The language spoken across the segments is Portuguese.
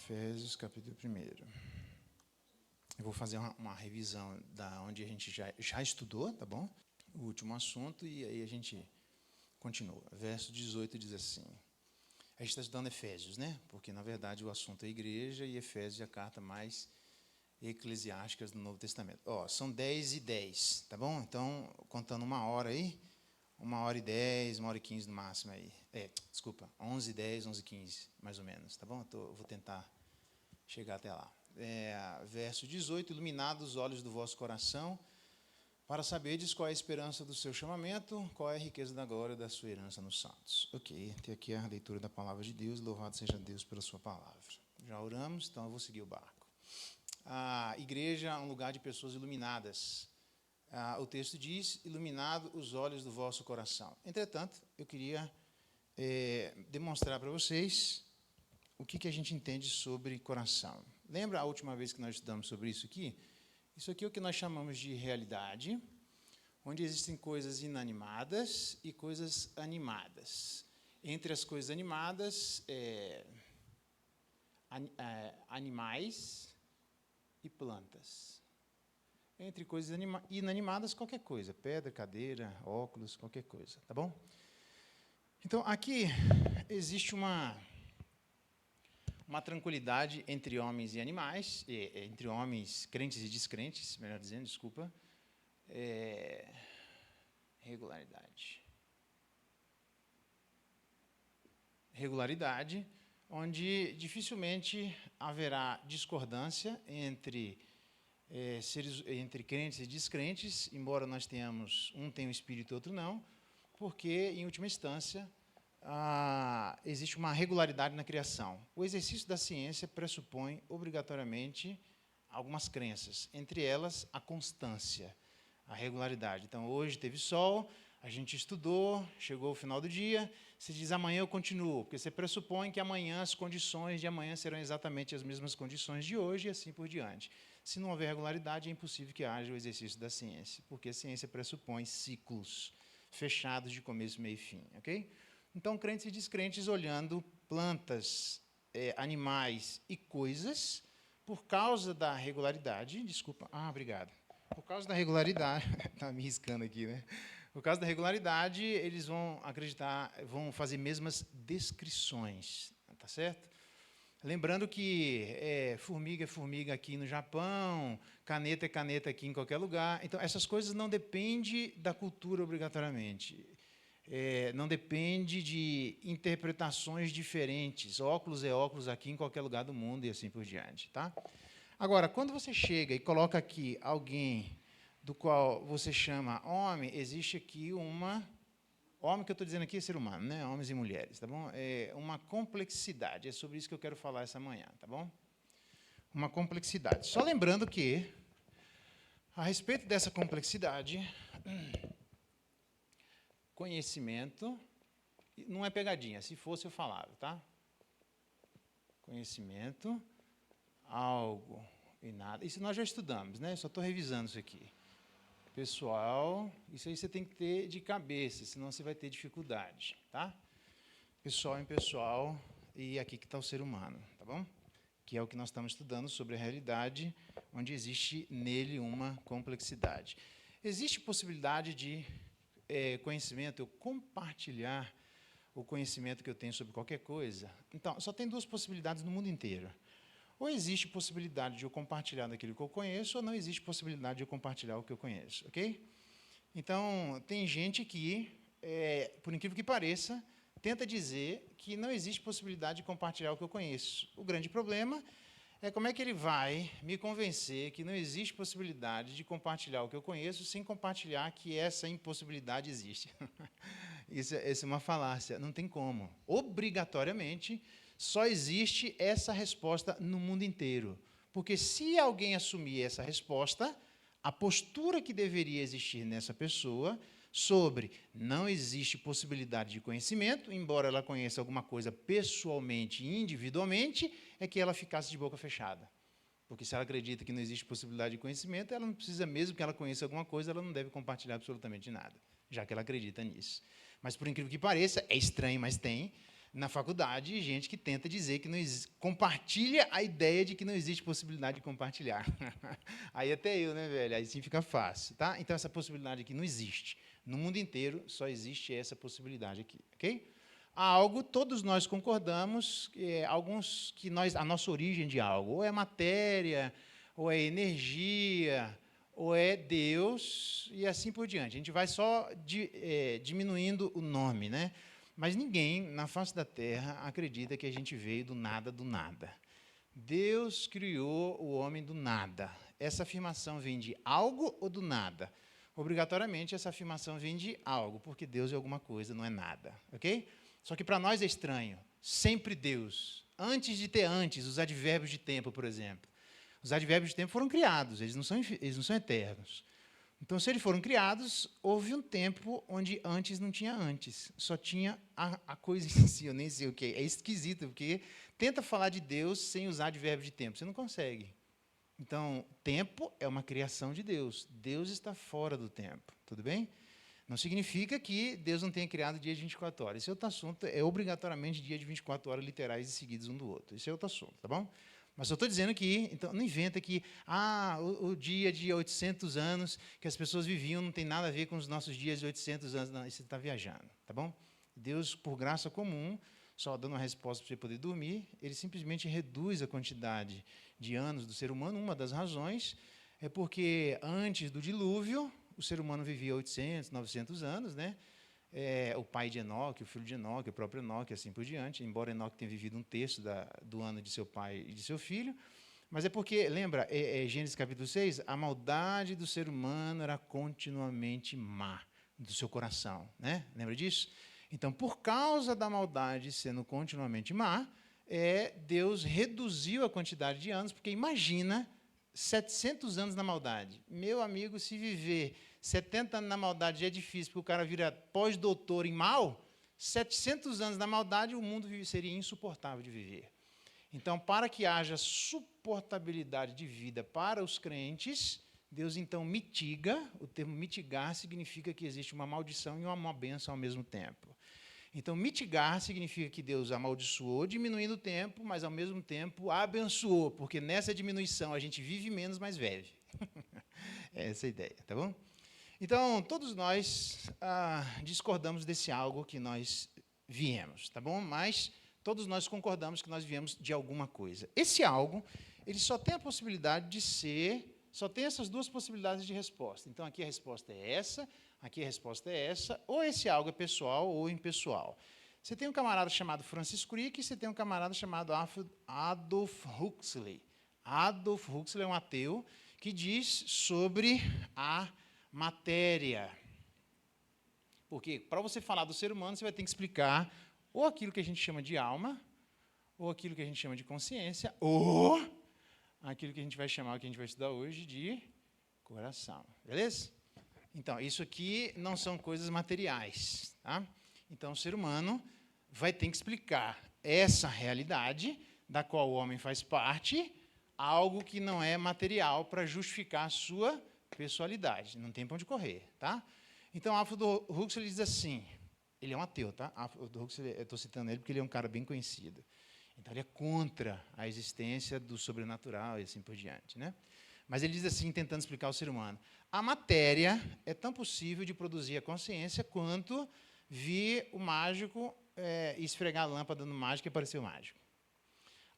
Efésios, capítulo 1. Eu vou fazer uma revisão da onde a gente já estudou, tá bom? O último assunto, e aí a gente continua. Verso 18 diz assim. A gente está estudando Efésios, né? Porque, na verdade, o assunto é a igreja e Efésios é a carta mais eclesiástica do Novo Testamento. São 10:10, tá bom? Então, contando uma hora aí, 1h10, 1h15 no máximo aí. 11:10, 11:15, mais ou menos, tá bom? Eu vou tentar chegar até lá. Verso 18, iluminados os olhos do vosso coração, para saberdes qual é a esperança do seu chamamento, qual é a riqueza da glória da sua herança nos santos. Ok, tem aqui a leitura da palavra de Deus, louvado seja Deus pela sua palavra. Já oramos, então eu vou seguir o barco. A igreja é um lugar de pessoas iluminadas. O texto diz, iluminado os olhos do vosso coração. Entretanto, eu queria demonstrar para vocês o que a gente entende sobre coração. Lembra a última vez que nós estudamos sobre isso aqui? Isso aqui é o que nós chamamos de realidade, onde existem coisas inanimadas e coisas animadas. Entre as coisas animadas, animais e plantas. Entre coisas inanimadas, qualquer coisa. Pedra, cadeira, óculos, qualquer coisa. Tá bom? Então, aqui existe uma tranquilidade entre homens e animais, entre homens crentes e descrentes, melhor dizendo, desculpa. Regularidade, onde dificilmente haverá discordância entre crentes e descrentes, embora nós tenhamos, um tem o espírito e outro não, porque, em última instância, existe uma regularidade na criação. O exercício da ciência pressupõe, obrigatoriamente, algumas crenças, entre elas, a constância, a regularidade. Então, hoje teve sol, a gente estudou, chegou o final do dia, se diz amanhã eu continuo, porque você pressupõe que amanhã as condições de amanhã serão exatamente as mesmas condições de hoje e assim por diante. Se não houver regularidade, é impossível que haja o exercício da ciência, porque a ciência pressupõe ciclos fechados de começo, meio e fim, ok? Então, crentes e descrentes olhando plantas, animais e coisas, por causa da regularidade, obrigado. Por causa da regularidade, está me riscando aqui, né? Por causa da regularidade, eles vão acreditar, vão fazer mesmas descrições, tá certo? Lembrando que formiga é formiga aqui no Japão, caneta é caneta aqui em qualquer lugar. Então, essas coisas não dependem da cultura obrigatoriamente. Não depende de interpretações diferentes. Óculos é óculos aqui em qualquer lugar do mundo e assim por diante. Tá? Agora, quando você chega e coloca aqui alguém do qual você chama homem, existe aqui uma... Homem que eu estou dizendo aqui é ser humano, né? Homens e mulheres, tá bom? Uma complexidade, é sobre isso que eu quero falar essa manhã, tá bom? Uma complexidade. Só lembrando que, a respeito dessa complexidade, conhecimento, não é pegadinha, se fosse eu falava, tá? Conhecimento, algo e nada. Isso nós já estudamos, né? Só estou revisando isso aqui. Pessoal, isso aí você tem que ter de cabeça, senão você vai ter dificuldade, tá? Pessoal em pessoal, e aqui que está o ser humano, tá bom? Que é o que nós estamos estudando sobre a realidade, onde existe nele uma complexidade. Existe possibilidade de conhecimento, eu compartilhar o conhecimento que eu tenho sobre qualquer coisa? Então, só tem duas possibilidades no mundo inteiro. Ou existe possibilidade de eu compartilhar daquilo que eu conheço, ou não existe possibilidade de eu compartilhar o que eu conheço, ok? Então, tem gente que, por incrível que pareça, tenta dizer que não existe possibilidade de compartilhar o que eu conheço. O grande problema é como é que ele vai me convencer que não existe possibilidade de compartilhar o que eu conheço sem compartilhar que essa impossibilidade existe. Isso é uma falácia, não tem como. Obrigatoriamente, só existe essa resposta no mundo inteiro. Porque se alguém assumir essa resposta, a postura que deveria existir nessa pessoa sobre não existe possibilidade de conhecimento, embora ela conheça alguma coisa pessoalmente e individualmente, é que ela ficasse de boca fechada. Porque se ela acredita que não existe possibilidade de conhecimento, ela não precisa, mesmo que ela conheça alguma coisa, ela não deve compartilhar absolutamente nada, já que ela acredita nisso. Mas, por incrível que pareça, é estranho, mas tem, na faculdade, gente que tenta dizer que não compartilha a ideia de que não existe possibilidade de compartilhar. Aí até eu, né, velho? Aí sim fica fácil, tá? Então, essa possibilidade aqui não existe. No mundo inteiro, só existe essa possibilidade aqui, ok? Há algo, todos nós concordamos, alguns que a nossa origem de algo, ou é matéria, ou é energia, ou é Deus, e assim por diante. A gente vai só diminuindo o nome, né? Mas ninguém na face da Terra acredita que a gente veio do nada. Deus criou o homem do nada. Essa afirmação vem de algo ou do nada? Obrigatoriamente, essa afirmação vem de algo, porque Deus é alguma coisa, não é nada, ok? Só que para nós é estranho. Sempre Deus. Antes de ter antes, os advérbios de tempo, por exemplo. Os advérbios de tempo foram criados, eles não são eternos. Então, se eles foram criados, houve um tempo onde antes não tinha antes, só tinha a coisa em si, eu nem sei o que é. É esquisito, porque tenta falar de Deus sem usar advérbio de tempo, você não consegue. Então, tempo é uma criação de Deus. Deus está fora do tempo, tudo bem? Não significa que Deus não tenha criado dia de 24 horas. Esse é outro assunto, é obrigatoriamente dia de 24 horas literais e seguidas um do outro. Esse é outro assunto, tá bom? Mas eu estou dizendo que, então, não inventa que o dia de 800 anos que as pessoas viviam não tem nada a ver com os nossos dias de 800 anos. Não, você está viajando, tá bom? Deus, por graça comum, só dando uma resposta para você poder dormir, ele simplesmente reduz a quantidade de anos do ser humano. Uma das razões é porque, antes do dilúvio, o ser humano vivia 800, 900 anos, né? O pai de Enoque, o filho de Enoque, o próprio Enoque, assim por diante, embora Enoque tenha vivido um terço do ano de seu pai e de seu filho, mas é porque, lembra, Gênesis capítulo 6, a maldade do ser humano era continuamente má do seu coração, né? Lembra disso? Então, por causa da maldade sendo continuamente má, Deus reduziu a quantidade de anos, porque imagina 700 anos na maldade. Meu amigo, se viver 70 anos na maldade já é difícil, porque o cara vira pós-doutor em mal, 700 anos na maldade, o mundo seria insuportável de viver. Então, para que haja suportabilidade de vida para os crentes, Deus, então, mitiga. O termo mitigar significa que existe uma maldição e uma bênção ao mesmo tempo. Então, mitigar significa que Deus amaldiçoou, diminuindo o tempo, mas, ao mesmo tempo, abençoou, porque nessa diminuição a gente vive menos, mas vive. Essa é a ideia, tá bom? Então, todos nós discordamos desse algo que nós viemos, tá bom? Mas todos nós concordamos que nós viemos de alguma coisa. Esse algo, ele só tem a possibilidade de ser, só tem essas duas possibilidades de resposta. Então, aqui a resposta é essa, aqui a resposta é essa, ou esse algo é pessoal ou impessoal. Você tem um camarada chamado Francis Crick e você tem um camarada chamado Adolf Huxley. Adolf Huxley é um ateu que diz sobre a matéria. Porque, para você falar do ser humano, você vai ter que explicar ou aquilo que a gente chama de alma, ou aquilo que a gente chama de consciência, ou aquilo que a gente vai chamar, que a gente vai estudar hoje, de coração. Beleza? Então, isso aqui não são coisas materiais, tá? Então, o ser humano vai ter que explicar essa realidade, da qual o homem faz parte, algo que não é material para justificar a sua pessoalidade. Não tem para onde correr, tá? Então, Aldous Huxley diz assim, ele é um ateu, tá? Aldous Huxley, eu estou citando ele porque ele é um cara bem conhecido. Então, ele é contra a existência do sobrenatural e assim por diante, né? Mas ele diz assim, tentando explicar o ser humano, a matéria é tão possível de produzir a consciência quanto vir o mágico esfregar a lâmpada no mágico e aparecer o mágico.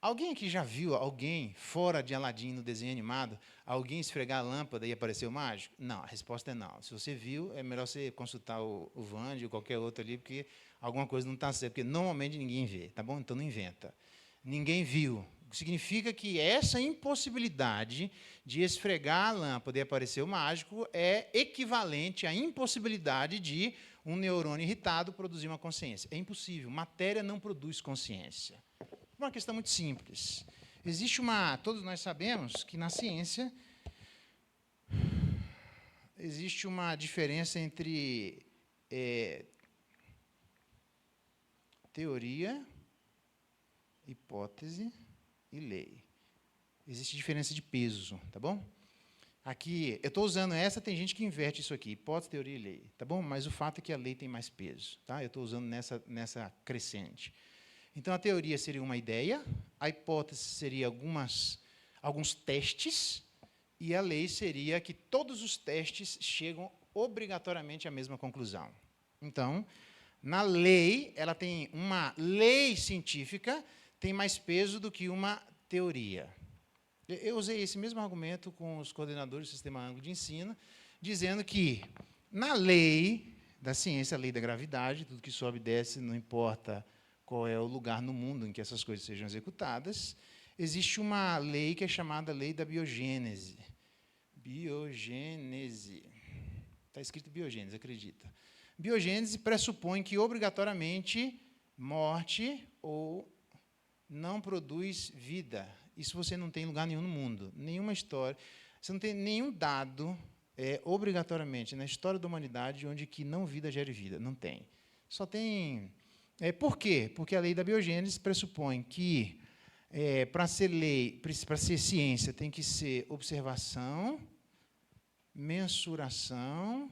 Alguém aqui já viu alguém, fora de Aladim no desenho animado, alguém esfregar a lâmpada e aparecer o mágico? Não, a resposta é não. Se você viu, é melhor você consultar o Vandy ou qualquer outro ali, porque alguma coisa não está certa, porque normalmente ninguém vê, tá bom? Então não inventa. Ninguém viu. Significa que essa impossibilidade de esfregar a lâmpada e aparecer o mágico é equivalente à impossibilidade de um neurônio irritado produzir uma consciência. É impossível. Matéria não produz consciência. Uma questão muito simples. Todos nós sabemos que na ciência existe uma diferença entre teoria, hipótese e lei. Existe diferença de peso, tá bom? Aqui, eu estou usando essa, tem gente que inverte isso aqui, hipótese, teoria e lei, tá bom? Mas o fato é que a lei tem mais peso, tá? Eu estou usando nessa crescente. Então, a teoria seria uma ideia, a hipótese seria alguns testes, e a lei seria que todos os testes chegam obrigatoriamente à mesma conclusão. Então, na lei, ela tem uma lei científica, tem mais peso do que uma teoria. Eu usei esse mesmo argumento com os coordenadores do Sistema Ângulo de Ensino, dizendo que, na lei da ciência, a lei da gravidade, tudo que sobe e desce, não importa qual é o lugar no mundo em que essas coisas sejam executadas, existe uma lei que é chamada lei da biogênese. Biogênese. Está escrito biogênese, acredita. Biogênese pressupõe que, obrigatoriamente, morte ou não produz vida. Isso você não tem em lugar nenhum no mundo, nenhuma história. Você não tem nenhum dado, obrigatoriamente, na história da humanidade, onde que não vida gere vida. Não tem. Só tem... por quê? Porque a lei da biogênese pressupõe que, para ser lei, para ser ciência, tem que ser observação, mensuração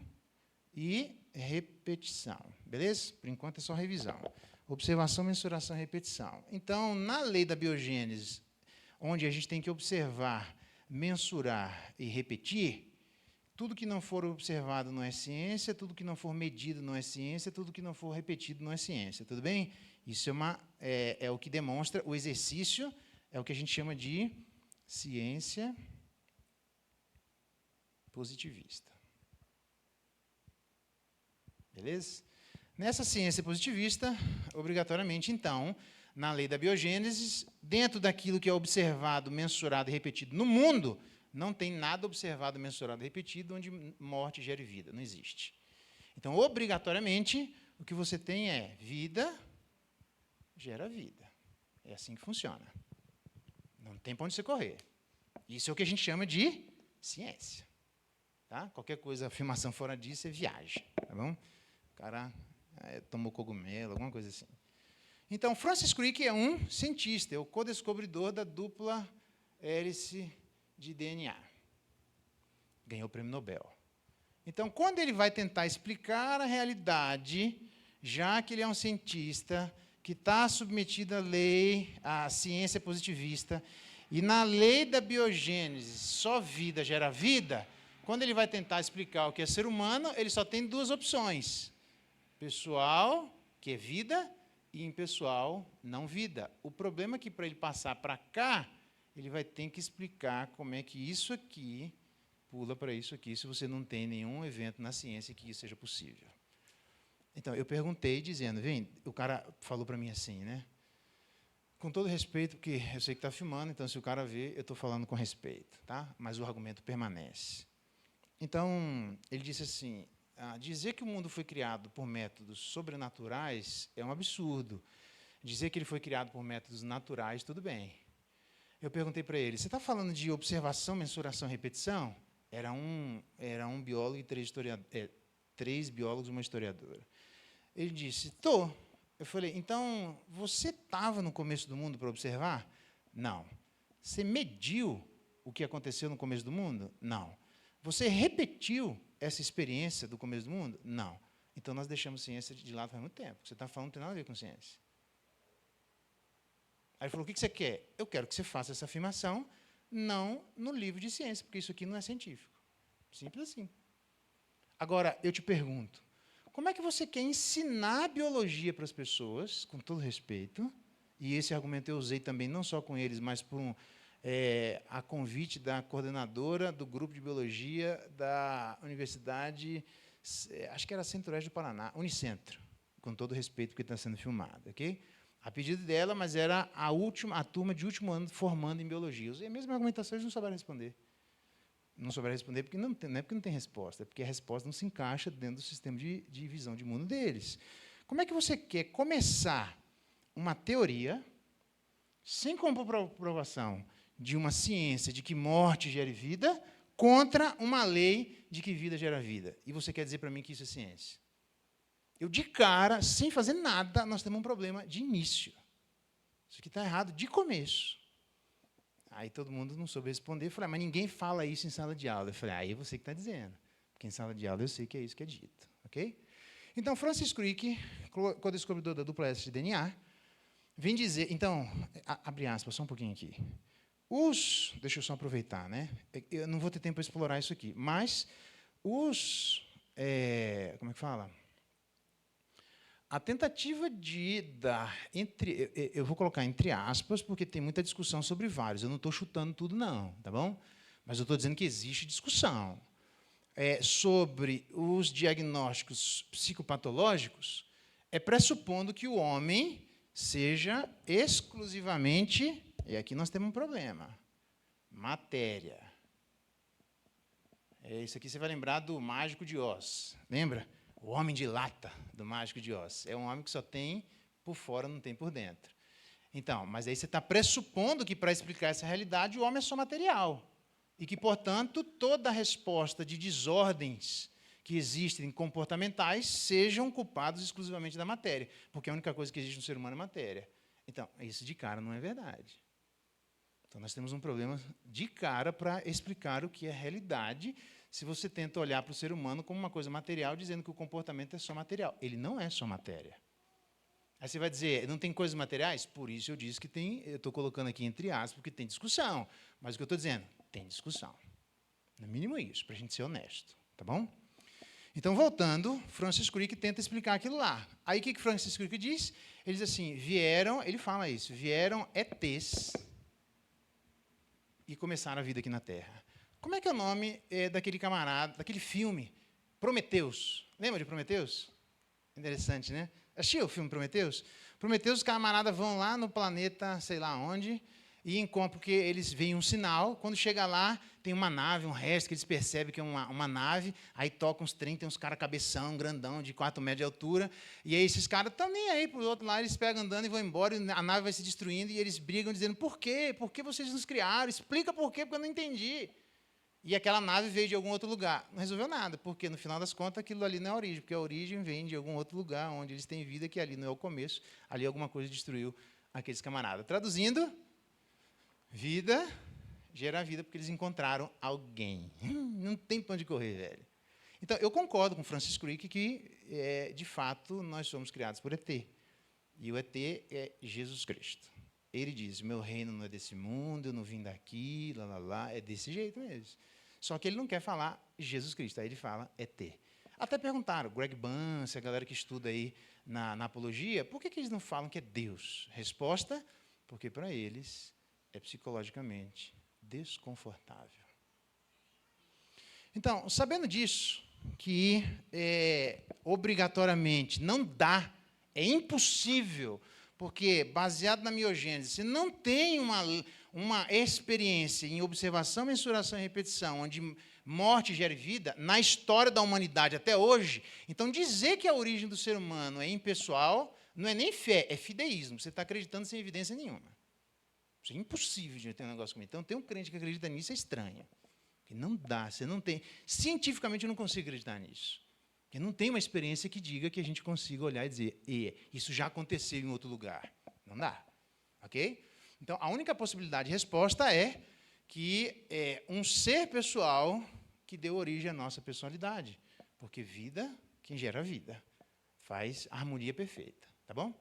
e repetição. Beleza? Por enquanto é só revisão. Observação, mensuração e repetição. Então, na lei da biogênese, onde a gente tem que observar, mensurar e repetir, tudo que não for observado não é ciência, tudo que não for medido não é ciência, tudo que não for repetido não é ciência. Tudo bem? Isso é o que demonstra o exercício, é o que a gente chama de ciência positivista. Beleza? Nessa ciência positivista, obrigatoriamente, então, na lei da biogênese, dentro daquilo que é observado, mensurado e repetido no mundo, não tem nada observado, mensurado e repetido onde morte gere vida. Não existe. Então, obrigatoriamente, o que você tem é vida gera vida. É assim que funciona. Não tem para onde você correr. Isso é o que a gente chama de ciência. Tá? Qualquer coisa, afirmação fora disso, é viagem. Tá bom? O cara tomou cogumelo, alguma coisa assim. Então, Francis Crick é um cientista, é o codescobridor da dupla hélice de DNA. Ganhou o prêmio Nobel. Então, quando ele vai tentar explicar a realidade, já que ele é um cientista que está submetido à lei, à ciência positivista, e na lei da biogênese só vida gera vida, quando ele vai tentar explicar o que é ser humano, ele só tem duas opções. Pessoal, que é vida, e impessoal, não vida. O problema é que, para ele passar para cá, ele vai ter que explicar como é que isso aqui pula para isso aqui, se você não tem nenhum evento na ciência que isso seja possível. Então, eu perguntei, dizendo, vem, o cara falou para mim assim, né? Com todo respeito, porque eu sei que está filmando, então, se o cara ver, eu estou falando com respeito, tá? Mas o argumento permanece. Então, ele disse assim, dizer que o mundo foi criado por métodos sobrenaturais é um absurdo. Dizer que ele foi criado por métodos naturais, tudo bem. Eu perguntei para ele, você está falando de observação, mensuração e repetição? Era um biólogo e três biólogos e uma historiadora. Ele disse, estou. Eu falei, então, você estava no começo do mundo para observar? Não. Você mediu o que aconteceu no começo do mundo? Não. Você repetiu essa experiência do começo do mundo? Não. Então, nós deixamos ciência de lado faz muito tempo. O que você está falando não tem nada a ver com ciência. Aí ele falou, o que você quer? Eu quero que você faça essa afirmação, não no livro de ciência, porque isso aqui não é científico. Simples assim. Agora, eu te pergunto, como é que você quer ensinar biologia para as pessoas, com todo respeito, e esse argumento eu usei também não só com eles, mas por a convite da coordenadora do grupo de biologia da Universidade, acho que era Centro-Oeste do Paraná, Unicentro, com todo respeito, porque está sendo filmado, ok? A pedido dela, mas era a turma de último ano formando em biologia. E a mesma argumentação eles não souberam responder. Não souberam responder porque não é porque não tem resposta, é porque a resposta não se encaixa dentro do sistema de visão de mundo deles. Como é que você quer começar uma teoria, sem comprovação de uma ciência de que morte gera vida, contra uma lei de que vida gera vida? E você quer dizer para mim que isso é ciência? Eu, de cara, sem fazer nada, nós temos um problema de início. Isso aqui está errado de começo. Aí todo mundo não soube responder. Eu falei, mas ninguém fala isso em sala de aula. Eu falei, aí você que está dizendo. Porque em sala de aula eu sei que é isso que é dito. Okay? Então, Francis Crick, co-descobridor da dupla hélice de DNA, vem dizer, então, abre aspas, só um pouquinho aqui. Deixa eu só aproveitar, né? Eu não vou ter tempo para explorar isso aqui, mas como é que fala? A tentativa de dar, eu vou colocar entre aspas, porque tem muita discussão sobre vários, eu não estou chutando tudo, não, tá bom? Mas eu estou dizendo que existe discussão sobre os diagnósticos psicopatológicos, pressupondo que o homem seja exclusivamente, e aqui nós temos um problema, matéria. Isso aqui você vai lembrar do Mágico de Oz, lembra? O homem de lata do Mágico de Oz. É um homem que só tem por fora, não tem por dentro. Então, mas aí você está pressupondo que, para explicar essa realidade, o homem é só material. E que, portanto, toda a resposta de desordens que existem comportamentais sejam culpados exclusivamente da matéria, porque a única coisa que existe no ser humano é matéria. Então, isso de cara não é verdade. Então, nós temos um problema de cara para explicar o que é realidade, se você tenta olhar para o ser humano como uma coisa material, dizendo que o comportamento é só material. Ele não é só matéria. Aí você vai dizer, não tem coisas materiais? Por isso eu disse que tem, eu estou colocando aqui entre aspas, porque tem discussão. Mas o que eu estou dizendo? Tem discussão. No mínimo isso, para a gente ser honesto. Tá bom? Então, voltando, Francis Crick tenta explicar aquilo lá. Aí, o que Francis Crick diz? Ele diz assim, ele fala isso, vieram ETs e começaram a vida aqui na Terra. Como é que é o nome daquele camarada, daquele filme, Prometeus? Lembra de Prometeus? Interessante, né? Assistiu o filme Prometeus? Prometeus, os camaradas vão lá no planeta, sei lá onde, e encontram, porque eles veem um sinal, quando chega lá, tem uma nave, um resto, que eles percebem que é uma nave, aí toca uns trem, tem uns caras cabeção, grandão, de 4 metros de altura, e aí esses caras estão nem aí para o outro lá, eles pegam andando e vão embora, e a nave vai se destruindo, e eles brigam dizendo, por quê? Por que vocês nos criaram? Explica por quê, porque eu não entendi. E aquela nave veio de algum outro lugar. Não resolveu nada, porque, no final das contas, aquilo ali não é a origem, porque a origem vem de algum outro lugar, onde eles têm vida, que ali não é o começo, ali alguma coisa destruiu aqueles camaradas. Traduzindo, vida gera vida, porque eles encontraram alguém. Não tem para onde correr, velho. Então, eu concordo com Francis Crick que, de fato, nós somos criados por ET. E o ET é Jesus Cristo. Ele diz, meu reino não é desse mundo, eu não vim daqui, é desse jeito mesmo. Só que ele não quer falar Jesus Cristo, aí ele fala ET. Até perguntaram, Greg Bunce, a galera que estuda aí na apologia, por que eles não falam que é Deus? Resposta, porque para eles é psicologicamente desconfortável. Então, sabendo disso, que obrigatoriamente não dá, é impossível, porque, baseado na miogênese, se não tem uma experiência em observação, mensuração e repetição, onde morte gera vida, na história da humanidade até hoje, então dizer que a origem do ser humano é impessoal não é nem fé, é fideísmo. Você está acreditando sem evidência nenhuma. Isso é impossível de ter um negócio como isso. Então, ter um crente que acredita nisso é estranho. Porque não dá, você não tem. Cientificamente, eu não consigo acreditar nisso. Porque não tem uma experiência que diga que a gente consiga olhar e dizer, isso já aconteceu em outro lugar. Não dá. Ok? Então, a única possibilidade de resposta é que é um ser pessoal que deu origem à nossa personalidade. Porque vida, quem gera vida, faz a harmonia perfeita. Tá bom?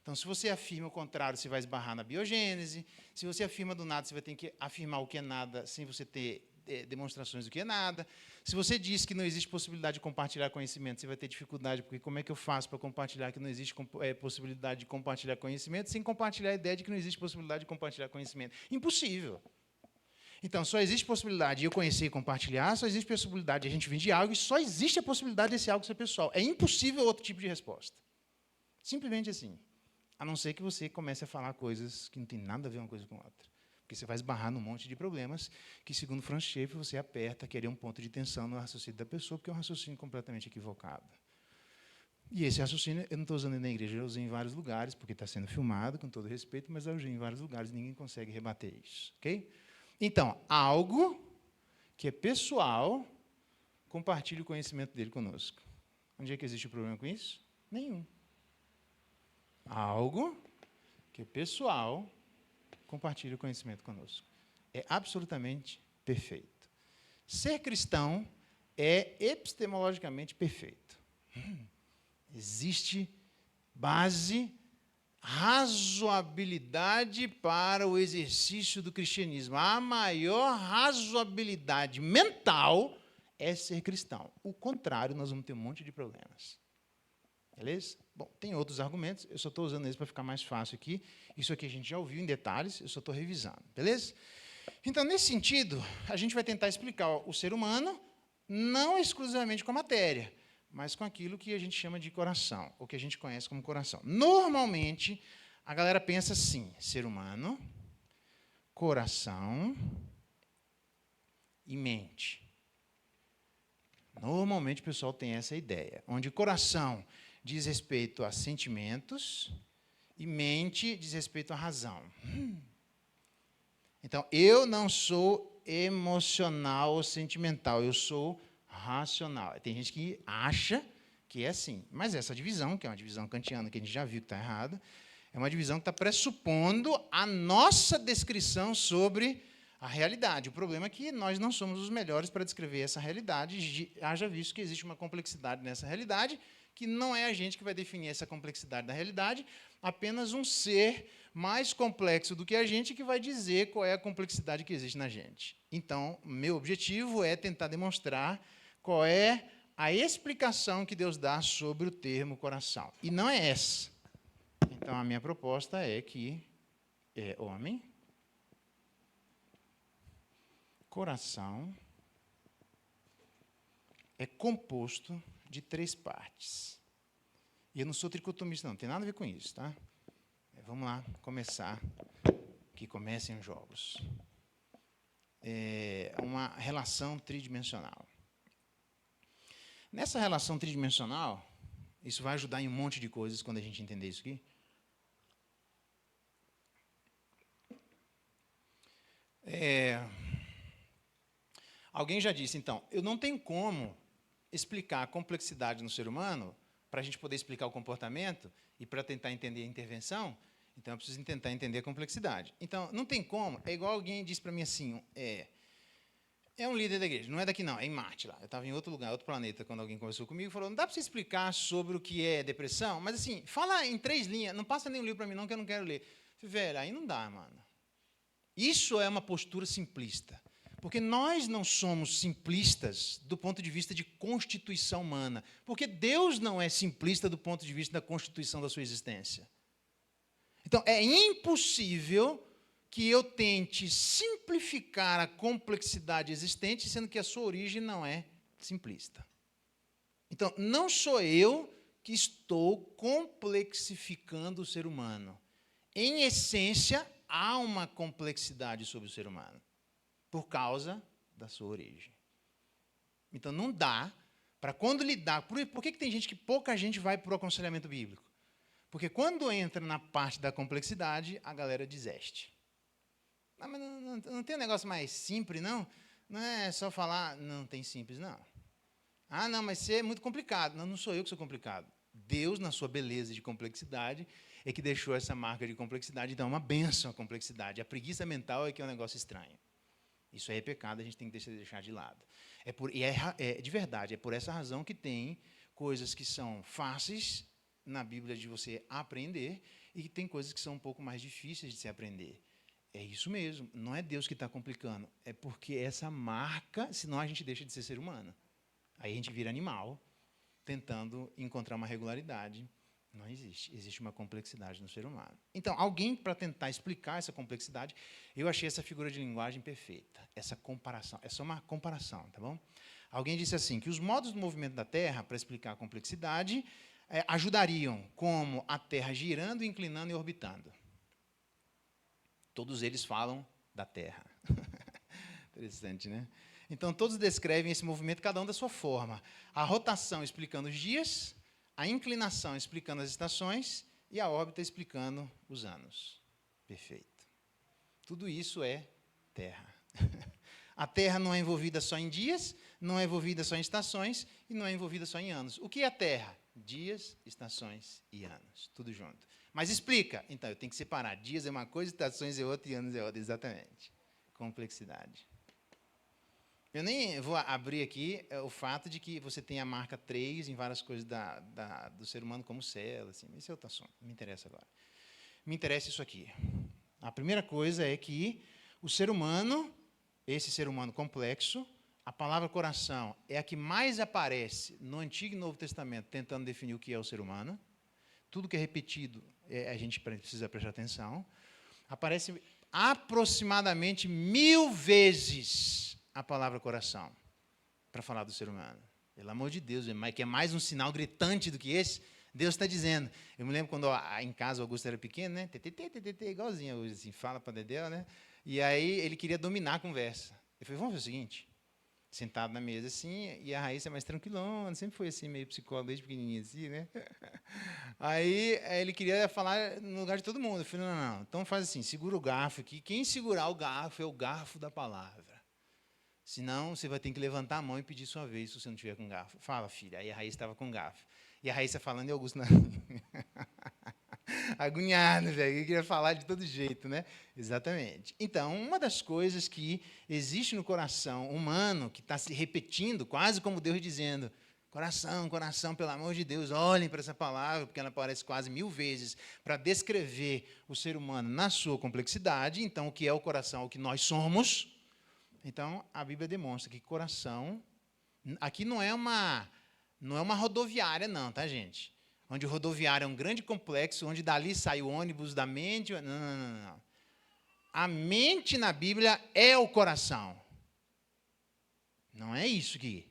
Então, se você afirma o contrário, você vai esbarrar na biogênese. Se você afirma do nada, você vai ter que afirmar o que é nada sem você ter demonstrações do que é nada. Se você diz que não existe possibilidade de compartilhar conhecimento, você vai ter dificuldade, porque como é que eu faço para compartilhar que não existe possibilidade de compartilhar conhecimento sem compartilhar a ideia de que não existe possibilidade de compartilhar conhecimento? Impossível. Então, só existe possibilidade de eu conhecer e compartilhar, só existe possibilidade de a gente vir de algo, e só existe a possibilidade desse algo ser pessoal. É impossível outro tipo de resposta. Simplesmente assim. A não ser que você comece a falar coisas que não tem nada a ver uma coisa com a outra. Porque você vai esbarrar num monte de problemas que, segundo Franz Schaeffer, você aperta, querer um ponto de tensão no raciocínio da pessoa, porque é um raciocínio completamente equivocado. E esse raciocínio, eu não estou usando na igreja, eu usei em vários lugares, porque está sendo filmado, com todo respeito, mas eu usei em vários lugares, ninguém consegue rebater isso. Okay? Então, algo que é pessoal, compartilhe o conhecimento dele conosco. Onde é que existe o problema com isso? Nenhum. Algo que é pessoal, compartilhe o conhecimento conosco. É absolutamente perfeito. Ser cristão é epistemologicamente perfeito. Existe base razoabilidade para o exercício do cristianismo. A maior razoabilidade mental é ser cristão. O contrário, nós vamos ter um monte de problemas. Beleza? Bom, tem outros argumentos, eu só estou usando eles para ficar mais fácil aqui. Isso aqui a gente já ouviu em detalhes, eu só estou revisando. Beleza? Então, nesse sentido, a gente vai tentar explicar o ser humano não exclusivamente com a matéria, mas com aquilo que a gente chama de coração, ou que a gente conhece como coração. Normalmente, a galera pensa assim, ser humano, coração e mente. Normalmente, o pessoal tem essa ideia, onde coração diz respeito a sentimentos e mente diz respeito à razão. Então, eu não sou emocional ou sentimental, eu sou racional. Tem gente que acha que é assim, mas essa divisão, que é uma divisão kantiana, que a gente já viu que está errada, é uma divisão que está pressupondo a nossa descrição sobre a realidade. O problema é que nós não somos os melhores para descrever essa realidade, haja visto que existe uma complexidade nessa realidade, que não é a gente que vai definir essa complexidade da realidade, apenas um ser mais complexo do que a gente que vai dizer qual é a complexidade que existe na gente. Então, meu objetivo é tentar demonstrar qual é a explicação que Deus dá sobre o termo coração. E não é essa. Então, a minha proposta é que homem, coração, é composto de 3 partes. E eu não sou tricotomista, não tem nada a ver com isso, tá? Vamos lá, começar, que comecem os jogos. É uma relação tridimensional. Nessa relação tridimensional, isso vai ajudar em um monte de coisas quando a gente entender isso aqui. Alguém já disse, então, eu não tenho como explicar a complexidade no ser humano para a gente poder explicar o comportamento e para tentar entender a intervenção, então eu preciso tentar entender a complexidade. Então, não tem como, é igual alguém disse para mim assim, é um líder da igreja, não é daqui não, é em Marte lá. Eu estava em outro lugar, outro planeta, quando alguém conversou comigo e falou, não dá para você explicar sobre o que é depressão, mas assim, fala em 3 linhas, não passa nenhum livro para mim não, que eu não quero ler. Eu falei, velho, aí não dá, mano. Isso é uma postura simplista. Porque nós não somos simplistas do ponto de vista de constituição humana. Porque Deus não é simplista do ponto de vista da constituição da sua existência. Então, é impossível que eu tente simplificar a complexidade existente, sendo que a sua origem não é simplista. Então, não sou eu que estou complexificando o ser humano. Em essência, há uma complexidade sobre o ser humano, por causa da sua origem. Então, não dá para, quando lidar... Por que tem gente que pouca gente vai para o aconselhamento bíblico? Porque quando entra na parte da complexidade, a galera desiste. Ah, mas não tem um negócio mais simples, não? Não é só falar, não tem simples, não. Ah, não, mas você é muito complicado. Não, não sou eu que sou complicado. Deus, na sua beleza de complexidade, é que deixou essa marca de complexidade, então é uma bênção a complexidade. A preguiça mental é que é um negócio estranho. Isso aí é pecado, a gente tem que deixar de lado. De verdade, é por essa razão que tem coisas que são fáceis na Bíblia de você aprender e que tem coisas que são um pouco mais difíceis de se aprender. É isso mesmo, não é Deus que está complicando, é porque essa marca, senão a gente deixa de ser ser humano. Aí a gente vira animal, tentando encontrar uma regularidade. Não existe. Existe uma complexidade no ser humano. Então, alguém, para tentar explicar essa complexidade, eu achei essa figura de linguagem perfeita. Essa comparação. É só uma comparação, tá bom? Alguém disse assim, que os modos do movimento da Terra, para explicar a complexidade, ajudariam como a Terra girando, inclinando e orbitando. Todos eles falam da Terra. Interessante, né? Então, todos descrevem esse movimento, cada um da sua forma. A rotação explicando os dias, a inclinação explicando as estações e a órbita explicando os anos. Perfeito. Tudo isso é Terra. A Terra não é envolvida só em dias, não é envolvida só em estações e não é envolvida só em anos. O que é a Terra? Dias, estações e anos. Tudo junto. Mas explica. Então, eu tenho que separar. Dias é uma coisa, estações é outra e anos é outra. Exatamente. Complexidade. Eu nem vou abrir aqui o fato de que você tem a marca 3 em várias coisas do ser humano, como célula. Assim, esse é outro assunto, não me interessa agora. me interessa isso aqui. A primeira coisa é que o ser humano, esse ser humano complexo, a palavra coração é a que mais aparece no Antigo e Novo Testamento, tentando definir o que é o ser humano. Tudo que é repetido, a gente precisa prestar atenção. Aparece aproximadamente 1000 vezes a palavra coração para falar do ser humano. Pelo amor de Deus, que é mais um sinal gritante do que esse, Deus está dizendo. Eu me lembro quando em casa o Augusto era pequeno, né? Igualzinho hoje, assim, fala para Dedéu, né? E aí ele queria dominar a conversa. Eu falei, vamos fazer o seguinte, sentado na mesa assim, e a Raíssa é mais tranquilona, sempre foi assim, meio psicóloga desde pequenininha assim, né? Aí ele queria falar no lugar de todo mundo. Eu falei, não, então faz assim, segura o garfo aqui. Quem segurar o garfo é o garfo da palavra. Senão, você vai ter que levantar a mão e pedir sua vez, se você não tiver com garfo. Fala, filha. Aí a Raíssa estava com garfo. E a Raíssa falando e Augusto na... agoniado, velho. Ele queria falar de todo jeito, né? Exatamente. Então, uma das coisas que existe no coração humano, que está se repetindo, quase como Deus dizendo, coração, coração, pelo amor de Deus, olhem para essa palavra, porque ela aparece quase 1000 vezes para descrever o ser humano na sua complexidade. Então, o que é o coração, o que nós somos. Então, a Bíblia demonstra que coração... Aqui não é uma rodoviária, não, tá, gente? Onde o rodoviário é um grande complexo, onde dali sai o ônibus da mente. Não. A mente na Bíblia é o coração. Não é isso aqui.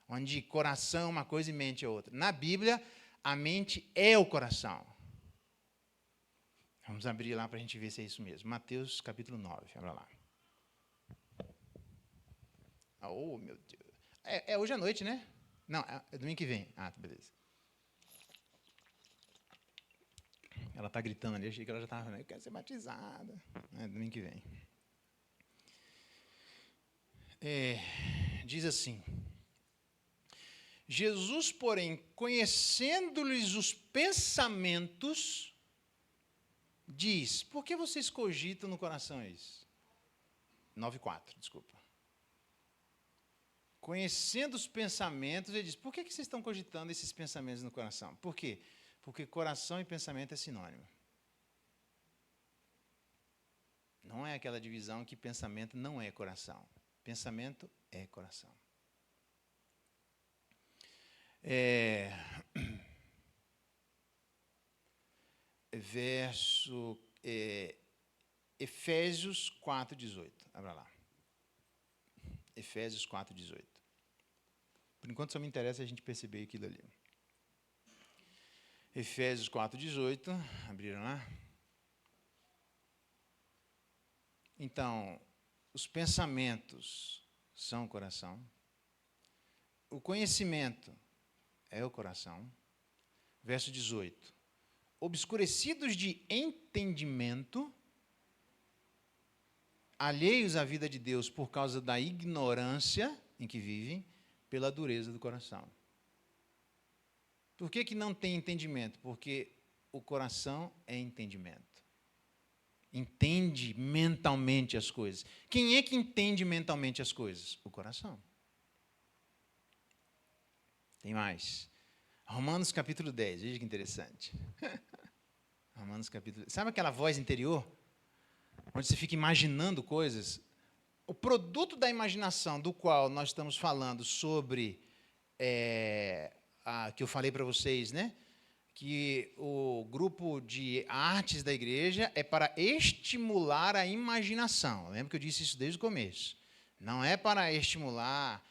Onde coração é uma coisa e mente é outra. Na Bíblia, a mente é o coração. Vamos abrir lá para a gente ver se é isso mesmo. Mateus, capítulo 9. Abra lá. Oh, meu Deus. É hoje à noite, né? Não, é domingo que vem. Ah, beleza. Ela está gritando ali, achei que ela já estava falando, eu quero ser batizada. É domingo que vem. Diz assim, Jesus, porém, conhecendo-lhes os pensamentos, diz, por que vocês cogitam no coração isso? 9:4, desculpa. Conhecendo os pensamentos, ele diz, por que vocês estão cogitando esses pensamentos no coração? Por quê? Porque coração e pensamento é sinônimo. Não é aquela divisão que pensamento não é coração. Pensamento é coração. Efésios 4:18. Abra lá. Efésios 4:18. Por enquanto só me interessa a gente perceber aquilo ali. Efésios 4:18. Abriram lá? Então, os pensamentos são o coração. O conhecimento é o coração. Verso 18. Obscurecidos de entendimento, alheios à vida de Deus por causa da ignorância em que vivem, pela dureza do coração. Por que não tem entendimento? Porque o coração é entendimento. Entende mentalmente as coisas. Quem é que entende mentalmente as coisas? O coração. Tem mais. Romanos capítulo 10, veja que interessante. Romanos capítulo 10. Sabe aquela voz interior? Onde você fica imaginando coisas? O produto da imaginação do qual nós estamos falando sobre, que eu falei para vocês, né? Que o grupo de artes da igreja é para estimular a imaginação. Lembra que eu disse isso desde o começo. Não é para estimular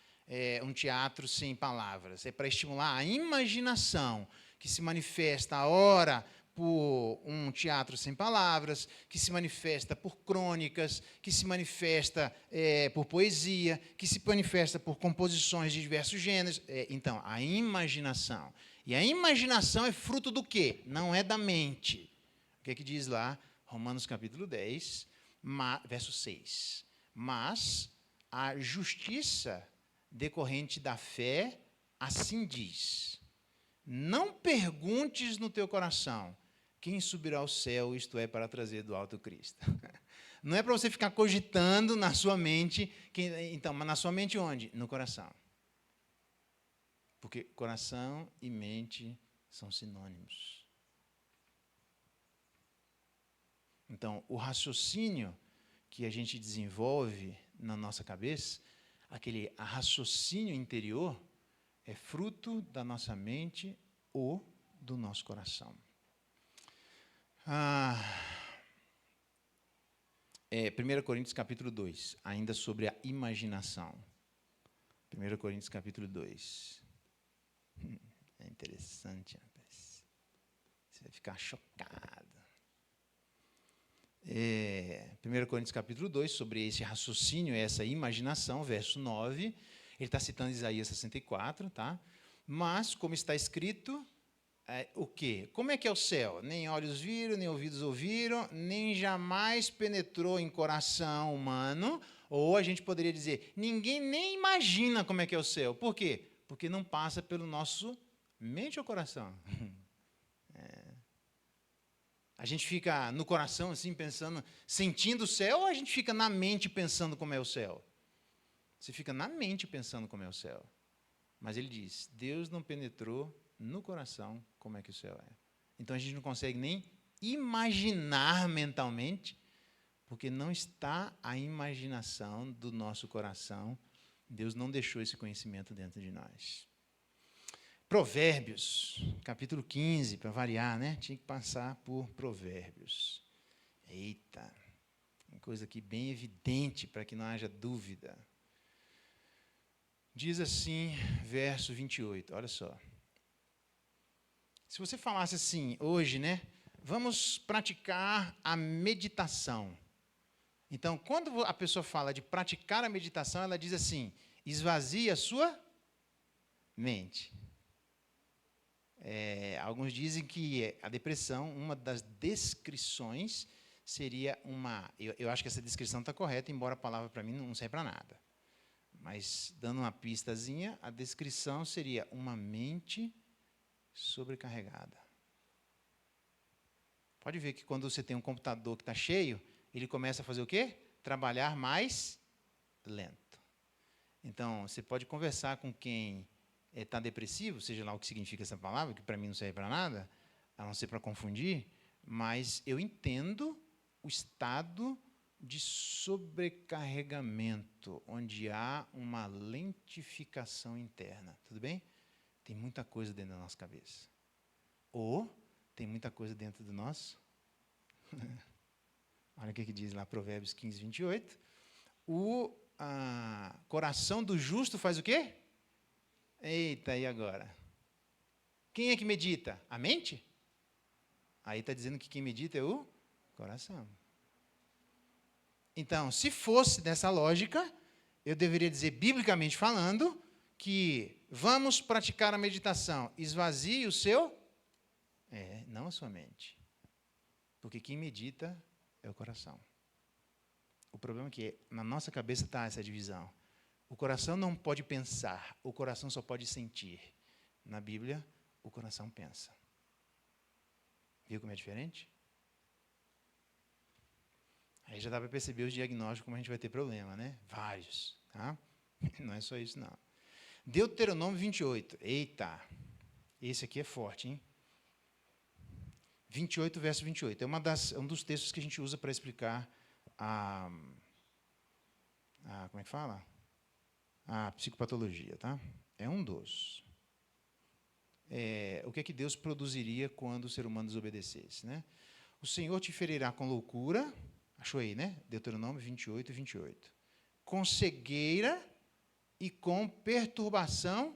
um teatro sem palavras, é para estimular a imaginação, que se manifesta, ora, por um teatro sem palavras, que se manifesta por crônicas, que se manifesta por poesia, que se manifesta por composições de diversos gêneros. Então, a imaginação. E a imaginação é fruto do quê? Não é da mente. O que é que diz lá? Romanos capítulo 10, verso 6. Mas a justiça decorrente da fé, assim diz: não perguntes no teu coração, quem subirá ao céu, isto é, para trazer do alto Cristo. Não é para você ficar cogitando na sua mente, então, mas na sua mente onde? No coração. Porque coração e mente são sinônimos. Então, o raciocínio que a gente desenvolve na nossa cabeça, aquele raciocínio interior, é fruto da nossa mente ou do nosso coração. 1 Coríntios capítulo 2, ainda sobre a imaginação. 1 Coríntios capítulo 2. É interessante, rapaz. Você vai ficar chocado. 1 Coríntios capítulo 2, sobre esse raciocínio, essa imaginação, verso 9. Ele está citando Isaías 64, tá? Mas, como está escrito, o quê? Como é que é o céu? Nem olhos viram, nem ouvidos ouviram, nem jamais penetrou em coração humano. Ou a gente poderia dizer, ninguém nem imagina como é que é o céu. Por quê? Porque não passa pelo nosso mente ou coração. A gente fica no coração, assim, pensando, sentindo o céu, ou a gente fica na mente pensando como é o céu? Você fica na mente pensando como é o céu. Mas ele diz, Deus não penetrou no coração como é que o céu é. Então, a gente não consegue nem imaginar mentalmente, porque não está a imaginação do nosso coração. Deus não deixou esse conhecimento dentro de nós. Provérbios, capítulo 15, para variar, né? Tinha que passar por Provérbios. Eita, uma coisa aqui bem evidente para que não haja dúvida. Diz assim, verso 28, olha só. Se você falasse assim, hoje, né? Vamos praticar a meditação. Então, quando a pessoa fala de praticar a meditação, ela diz assim, esvazie a sua mente. Alguns dizem que a depressão, uma das descrições seria uma... Eu acho que essa descrição está correta, embora a palavra para mim não serve para nada. Mas, dando uma pistazinha, a descrição seria uma mente sobrecarregada. Pode ver que quando você tem um computador que está cheio, ele começa a fazer o quê? Trabalhar mais lento. Então, você pode conversar com quem está depressivo, seja lá o que significa essa palavra, que para mim não serve para nada, a não ser para confundir, mas eu entendo o estado de sobrecarregamento, onde há uma lentificação interna. Tudo bem? Tem muita coisa dentro da nossa cabeça. Ou tem muita coisa dentro do nosso... Olha o que diz lá, Provérbios 15, 28. O coração do justo faz o quê? Eita, e agora? Quem é que medita? A mente? Aí está dizendo que quem medita é o coração. Então, se fosse dessa lógica, eu deveria dizer, biblicamente falando, que vamos praticar a meditação. Esvazie o seu... não a sua mente. Porque quem medita é o coração. O problema é que na nossa cabeça está essa divisão. O coração não pode pensar, o coração só pode sentir. Na Bíblia, o coração pensa. Viu como é diferente? Aí já dá para perceber os diagnósticos, como a gente vai ter problema, né? Vários, tá? Não é só isso, não. Deuteronômio 28. Eita, esse aqui é forte, hein? 28, verso 28. É um dos textos que a gente usa para explicar como é que fala? A psicopatologia, tá? É um dos. O que é que Deus produziria quando o ser humano desobedecesse, né? O Senhor te ferirá com loucura, achou aí, né? Deuteronômio 28, 28. Com cegueira e com perturbação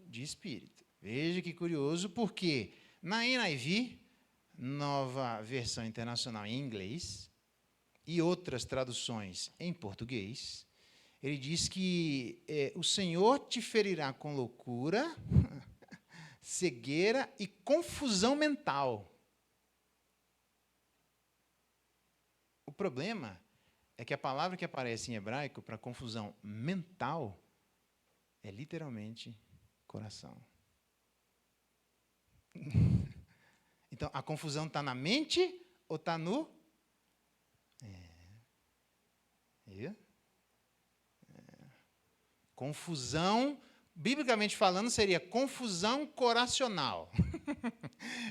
de espírito. Veja que curioso, porque na NIV, Nova Versão Internacional em inglês, e outras traduções em português, ele diz que o Senhor te ferirá com loucura, cegueira e confusão mental. O problema é que a palavra que aparece em hebraico para confusão mental é literalmente coração. Então, a confusão está na mente ou está no... Confusão, biblicamente falando, seria confusão coracional.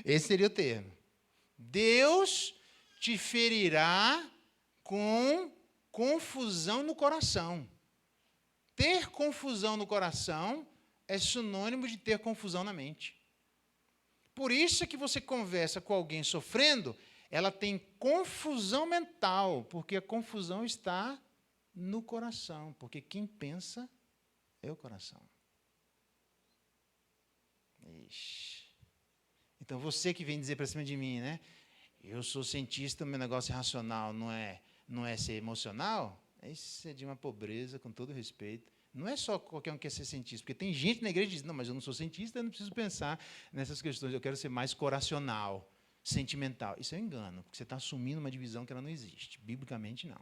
Esse seria o termo. Deus te ferirá com confusão no coração. Ter confusão no coração é sinônimo de ter confusão na mente. Por isso é que você conversa com alguém sofrendo, ela tem confusão mental, porque a confusão está no coração, porque quem pensa é o coração. Ixi. Então, você que vem dizer para cima de mim, né? Eu sou cientista, meu negócio é racional, não é ser emocional? Isso é de uma pobreza, com todo respeito. Não é só qualquer um que quer ser cientista, porque tem gente na igreja que diz, não, mas eu não sou cientista, eu não preciso pensar nessas questões, eu quero ser mais coracional, sentimental. Isso é um engano, porque você está assumindo uma divisão que ela não existe. Biblicamente, não.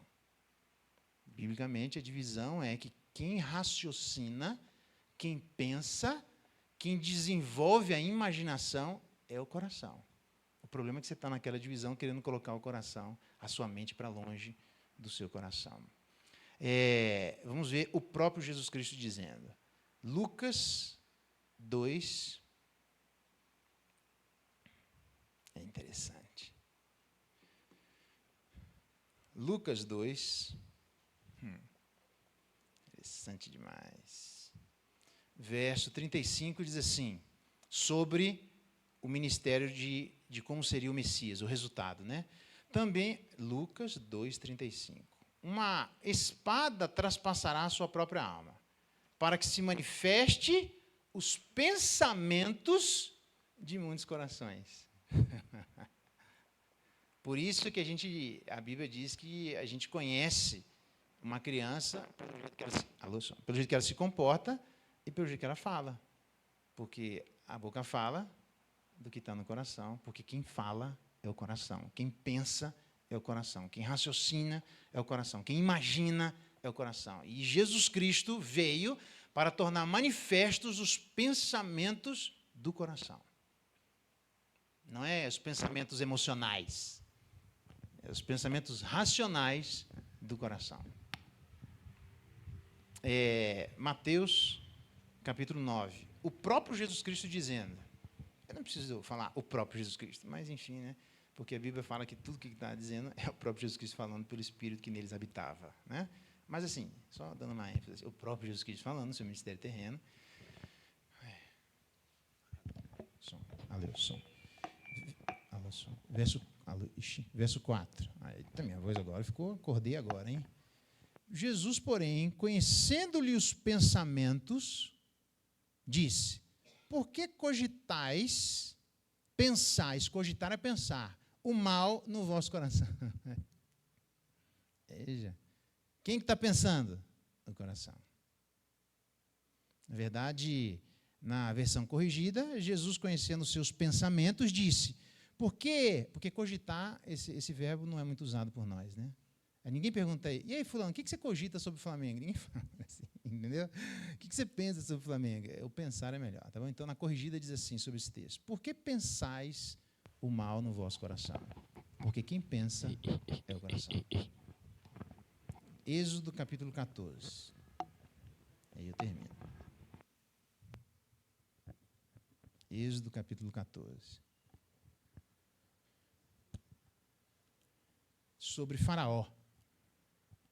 Biblicamente, a divisão é que quem raciocina, quem pensa, quem desenvolve a imaginação é o coração. O problema é que você está naquela divisão querendo colocar o coração, a sua mente para longe do seu coração. Vamos ver o próprio Jesus Cristo dizendo. Lucas 2. É interessante. Lucas 2. Interessante demais. Verso 35 diz assim, sobre o ministério de como seria o Messias, o resultado, né? Também, Lucas 2:35. Uma espada traspassará a sua própria alma, para que se manifeste os pensamentos de muitos corações. Por isso que a Bíblia diz que a gente conhece uma criança pelo jeito que ela se comporta e pelo jeito que ela fala. Porque a boca fala do que está no coração, porque quem fala é o coração, quem pensa é o coração, quem raciocina é o coração, quem imagina é o coração. E Jesus Cristo veio para tornar manifestos os pensamentos do coração. Não é os pensamentos emocionais, é os pensamentos racionais do coração. Mateus, capítulo 9. O próprio Jesus Cristo dizendo, eu não preciso falar o próprio Jesus Cristo, mas enfim, né? Porque a Bíblia fala que tudo que está dizendo é o próprio Jesus Cristo falando pelo Espírito que neles habitava, né? Mas assim, só dando uma ênfase, o próprio Jesus Cristo falando no seu ministério terreno. Verso 4. Eita, minha voz agora acordei agora, hein? Jesus, porém, conhecendo-lhe os pensamentos, disse, por que cogitais, pensais, cogitar é pensar, o mal no vosso coração? Veja, quem que está pensando? No coração. Na verdade, na versão corrigida, Jesus, conhecendo os seus pensamentos, disse, por quê? Porque cogitar, esse verbo não é muito usado por nós, né? Ninguém pergunta aí, e aí, fulano, o que você cogita sobre o Flamengo? Ninguém fala assim, entendeu? O que você pensa sobre o Flamengo? O pensar é melhor, tá bom? Então, na corrigida diz assim sobre esse texto, por que pensais o mal no vosso coração? Porque quem pensa é o coração. Êxodo, capítulo 14. Aí eu termino. Êxodo, capítulo 14. Sobre Faraó.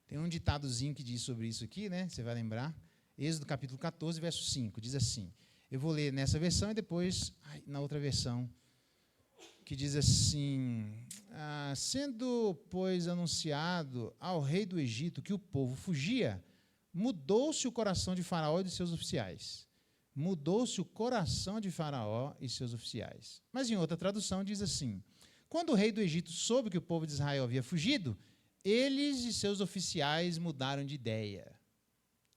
Tem um ditadozinho que diz sobre isso aqui, né? Você vai lembrar. Êxodo capítulo 14, verso 5, diz assim. Eu vou ler nessa versão e depois na outra versão, que diz assim, sendo, pois, anunciado ao rei do Egito que o povo fugia, mudou-se o coração de Faraó e de seus oficiais. Mudou-se o coração de Faraó e seus oficiais. Mas em outra tradução diz assim, quando o rei do Egito soube que o povo de Israel havia fugido, eles e seus oficiais mudaram de ideia.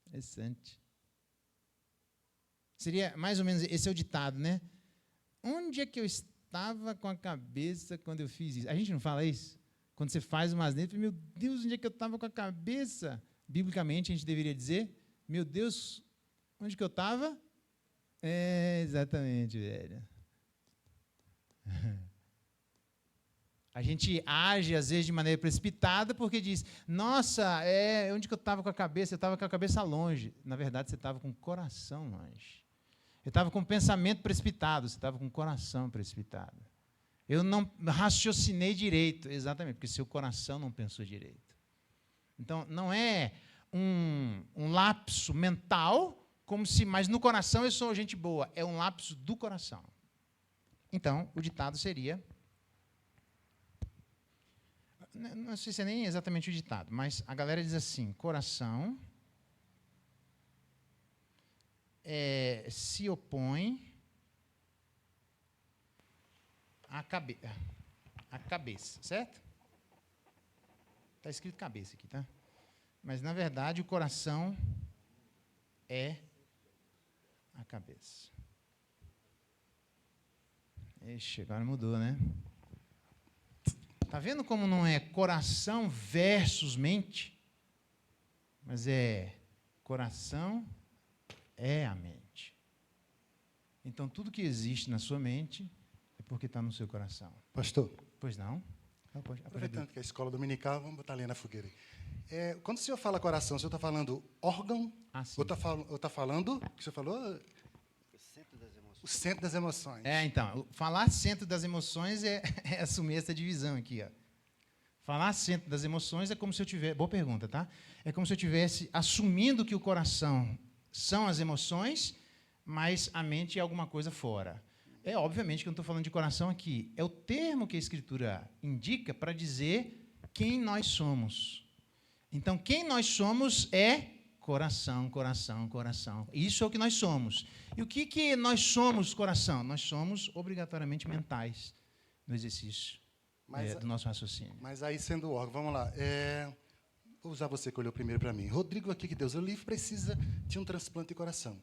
Interessante. Seria mais ou menos, esse é o ditado, né? Onde é que eu estava com a cabeça quando eu fiz isso? A gente não fala isso? Quando você faz uma asneira, meu Deus, onde é que eu estava com a cabeça? Biblicamente, a gente deveria dizer, meu Deus, onde que eu estava? Exatamente, velho. A gente age, às vezes, de maneira precipitada, porque diz, nossa, onde que eu estava com a cabeça? Eu estava com a cabeça longe. Na verdade, você estava com o coração longe. Eu estava com o pensamento precipitado, você estava com o coração precipitado. Eu não raciocinei direito. Exatamente, porque seu coração não pensou direito. Então, não é um lapso mental, mas no coração eu sou gente boa. É um lapso do coração. Então, o ditado seria... Não sei se é nem exatamente o ditado, mas a galera diz assim, coração se opõe à cabeça, certo? Está escrito cabeça aqui, tá? Mas, na verdade, o coração é a cabeça. Ixi, agora mudou, né? Está vendo como não é coração versus mente? Mas coração é a mente. Então, tudo que existe na sua mente é porque está no seu coração. Pastor. Pois não? Aproveitando que é a escola dominical, vamos botar ali na fogueira. Quando o senhor fala coração, o senhor está falando órgão? Sim. Ou está falando, o que o senhor falou? O centro das emoções. Então, falar centro das emoções é assumir essa divisão aqui. Ó. Falar centro das emoções é como se eu tivesse... Boa pergunta, tá? É como se eu estivesse assumindo que o coração são as emoções, mas a mente é alguma coisa fora. Obviamente que eu não estou falando de coração aqui. É o termo que a Escritura indica para dizer quem nós somos. Então, quem nós somos é coração, coração, coração. Isso é o que nós somos. E o que nós somos, coração? Nós somos obrigatoriamente mentais no exercício do nosso raciocínio. Mas aí, sendo órgão, vamos lá. Vou usar você que olhou primeiro para mim. Rodrigo, aqui que Deus o livre, precisa de um transplante de coração.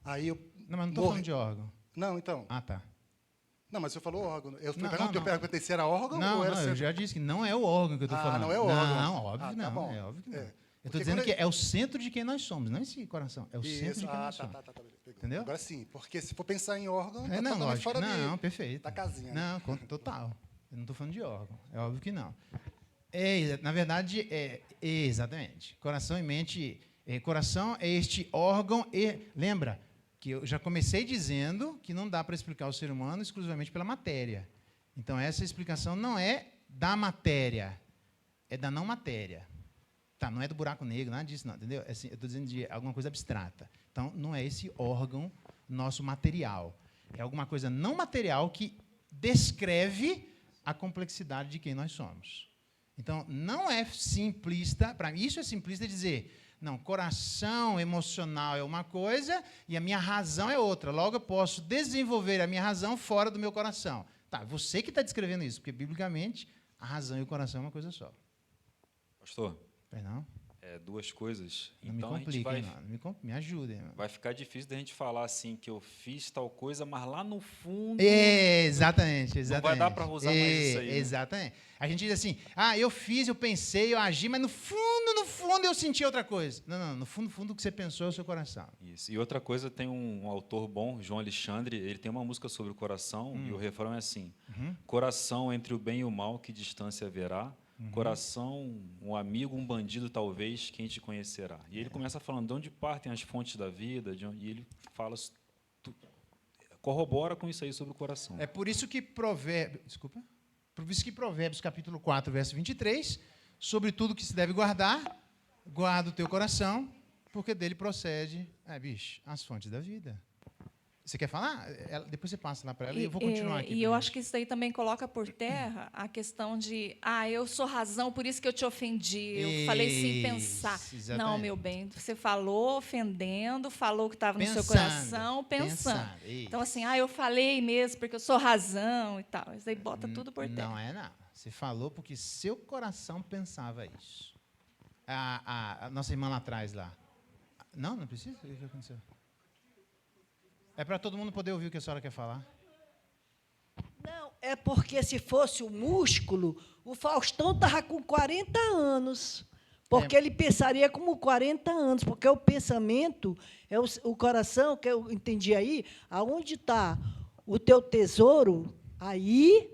Aí eu... Não, mas não estou falando de órgão. Não, então. Ah, tá. Não, mas você falou órgão. Eu perguntei se era órgão ou era... Não, eu já disse que não é o órgão que eu estou falando. Não é o órgão. Não, óbvio que não. Bom. É óbvio que não. Eu estou dizendo que é o centro de quem nós somos, não esse coração. É o centro de quem nós somos. Entendeu? Agora sim, porque se for pensar em órgão, não, lógico. fora Perfeito. da casinha. Não, total. Eu não estou falando de órgão. É óbvio que não. Na verdade, exatamente. Coração e mente. Coração é este órgão. Lembra que eu já comecei dizendo que não dá para explicar o ser humano exclusivamente pela matéria. Então, essa explicação não é da matéria, é da não matéria. Tá, não é do buraco negro, nada disso, não, entendeu? Assim, eu estou dizendo de alguma coisa abstrata. Então, não é esse órgão nosso material. É alguma coisa não material que descreve a complexidade de quem nós somos. Então, não é simplista, para mim, isso é simplista dizer, não, coração emocional é uma coisa e a minha razão é outra. Logo, eu posso desenvolver a minha razão fora do meu coração. Tá, você que está descrevendo isso, porque, biblicamente, a razão e o coração é uma coisa só. Pastor, não? Duas coisas. Não então, me complique, a gente me ajudem. Vai ficar difícil da gente falar assim, que eu fiz tal coisa, mas lá no fundo... Exatamente. Não vai dar para usar mais isso aí. Exatamente. Né? A gente diz assim, eu fiz, eu pensei, eu agi, mas no fundo eu senti outra coisa. Não, no fundo o que você pensou é o seu coração. Isso. E outra coisa, tem um autor bom, João Alexandre, ele tem uma música sobre o coração, e o refrão é assim, coração entre o bem e o mal, que distância haverá? Coração, um amigo, um bandido, talvez, quem te conhecerá. E ele começa falando de onde partem as fontes da vida, e ele fala, corrobora com isso aí sobre o coração. É por isso que Provérbios, capítulo 4, verso 23, sobre tudo que se deve guardar, guarda o teu coração, porque dele procede, as fontes da vida. Você quer falar? Depois você passa lá para ela e eu vou continuar aqui. E eu acho que isso aí também coloca por terra a questão de, eu sou razão, por isso que eu te ofendi. Eu falei sem pensar. Exatamente. Não, meu bem, você falou ofendendo, falou que estava no seu coração, pensando. Então, assim, eu falei mesmo porque eu sou razão e tal. Isso aí bota tudo por terra. Não. Você falou porque seu coração pensava isso. A nossa irmã lá atrás, lá. Não precisa? O que aconteceu? É para todo mundo poder ouvir o que a senhora quer falar. Não, é porque se fosse o músculo, o Faustão estava com 40 anos. Porque ele pensaria como 40 anos, porque o pensamento, o coração, que eu entendi aí, aonde está o teu tesouro, aí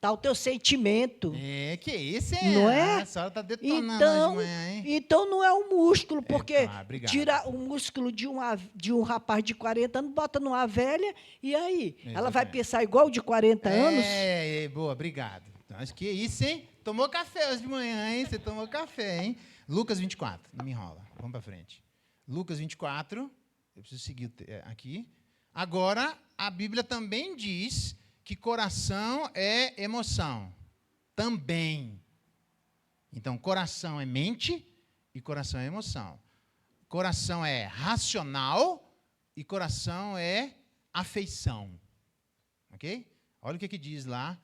Está o teu sentimento. Que isso, hein? Não é? A senhora está detonando Então, hoje de manhã, hein? então não é o músculo, porque obrigado. tira o músculo de um rapaz de 40 anos, bota numa velha, e aí? Ela vai Exatamente. pensar igual de 40 anos? Boa, obrigado. Então, acho que é isso, hein? Tomou café hoje de manhã, hein? Você tomou café, hein? Lucas 24, não me enrola. Vamos para frente. Lucas 24, eu preciso seguir aqui. Agora, a Bíblia também diz que coração é emoção. Também. Então, coração é mente e coração é emoção. Coração é racional e coração é afeição. Ok? Olha o que diz lá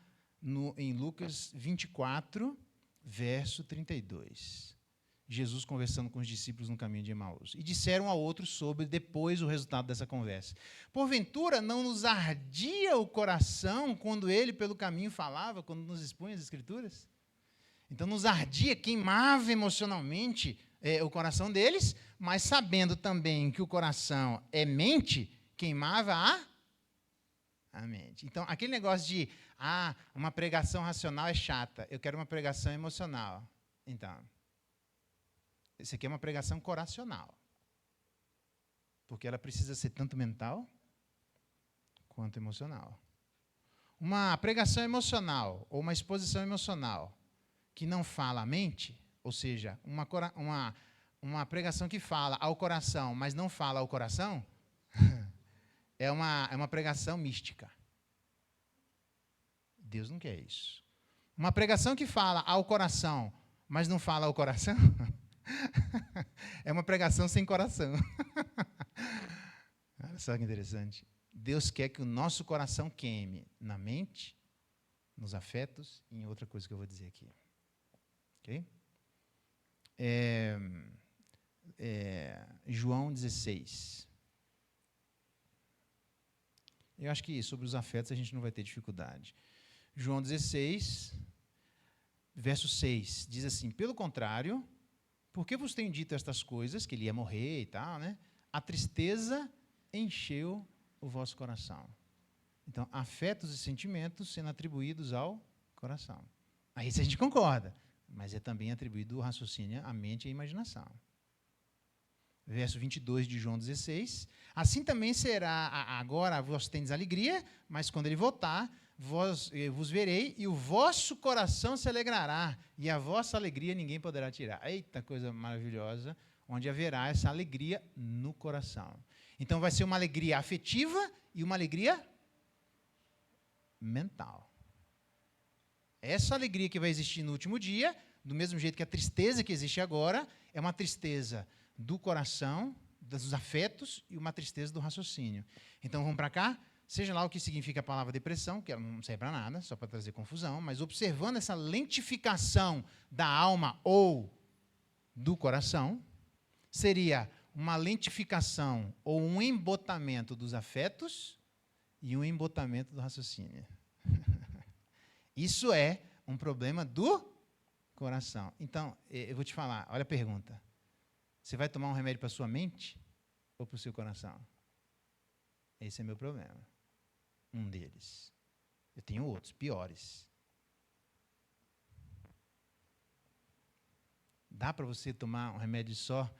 em Lucas 24, verso 32. Jesus conversando com os discípulos no caminho de Emaús. E disseram a outros sobre depois o resultado dessa conversa. Porventura, não nos ardia o coração quando ele pelo caminho falava, quando nos expunha as Escrituras? Então, nos ardia, queimava emocionalmente o coração deles, mas sabendo também que o coração é mente, queimava a mente. Então, aquele negócio de, uma pregação racional é chata, eu quero uma pregação emocional. Então, isso aqui é uma pregação coracional. Porque ela precisa ser tanto mental quanto emocional. Uma pregação emocional ou uma exposição emocional que não fala a mente, ou seja, uma pregação que fala ao coração, mas não fala ao coração, é uma pregação mística. Deus não quer isso. Uma pregação que fala ao coração, mas não fala ao coração, é uma pregação sem coração. Olha só que interessante. Deus quer que o nosso coração queime na mente, nos afetos e em outra coisa que eu vou dizer aqui. Ok? João 16. Eu acho que sobre os afetos a gente não vai ter dificuldade. João 16, verso 6, diz assim: pelo contrário, porque vos tenho dito estas coisas, que ele ia morrer e tal, né? A tristeza encheu o vosso coração. Então, afetos e sentimentos sendo atribuídos ao coração. Aí isso a gente concorda, mas é também atribuído o raciocínio à mente e à imaginação. Verso 22 de João 16. Assim também será, agora vós tendes alegria, mas quando ele voltar, vos verei, e o vosso coração se alegrará, e a vossa alegria ninguém poderá tirar. Eita, coisa maravilhosa, onde haverá essa alegria no coração. Então, vai ser uma alegria afetiva e uma alegria mental. Essa alegria que vai existir no último dia, do mesmo jeito que a tristeza que existe agora, é uma tristeza do coração, dos afetos, e uma tristeza do raciocínio. Então, vamos para cá? Seja lá o que significa a palavra depressão, que ela não serve para nada, só para trazer confusão, mas observando essa lentificação da alma ou do coração, seria uma lentificação ou um embotamento dos afetos e um embotamento do raciocínio. Isso é um problema do coração. Então, eu vou te falar, olha a pergunta. Você vai tomar um remédio para a sua mente ou para o seu coração? Esse é meu problema. Um deles. Eu tenho outros, piores. Dá para você tomar um remédio só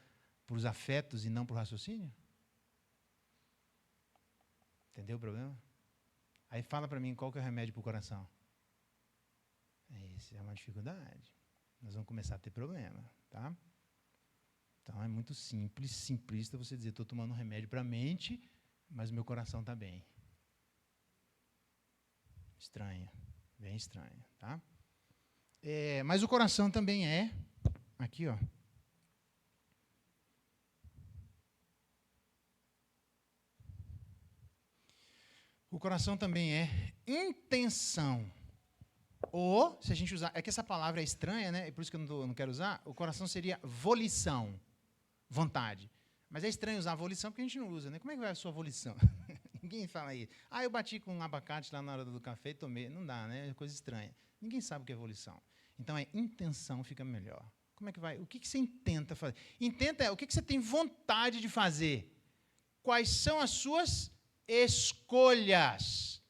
para os afetos e não para o raciocínio? Entendeu o problema? Aí fala para mim qual que é o remédio para o coração. Essa é uma dificuldade. Nós vamos começar a ter problema, tá? Então é muito simples, simplista você dizer, estou tomando um remédio para a mente, mas meu coração está bem. Estranha, bem estranha, tá? Mas o coração também é, aqui, ó. O coração também é intenção. Ou, se a gente usar, é que essa palavra é estranha, né? É por isso que eu não quero usar. O coração seria volição, vontade. Mas é estranho usar volição porque a gente não usa, né? Como é que vai a sua volição? Ninguém fala aí. Eu bati com um abacate lá na hora do café e tomei. Não dá, né? É coisa estranha. Ninguém sabe o que é volição. Então, intenção fica melhor. Como é que vai? O que você intenta fazer? Intenta o que você tem vontade de fazer. Quais são as suas escolhas?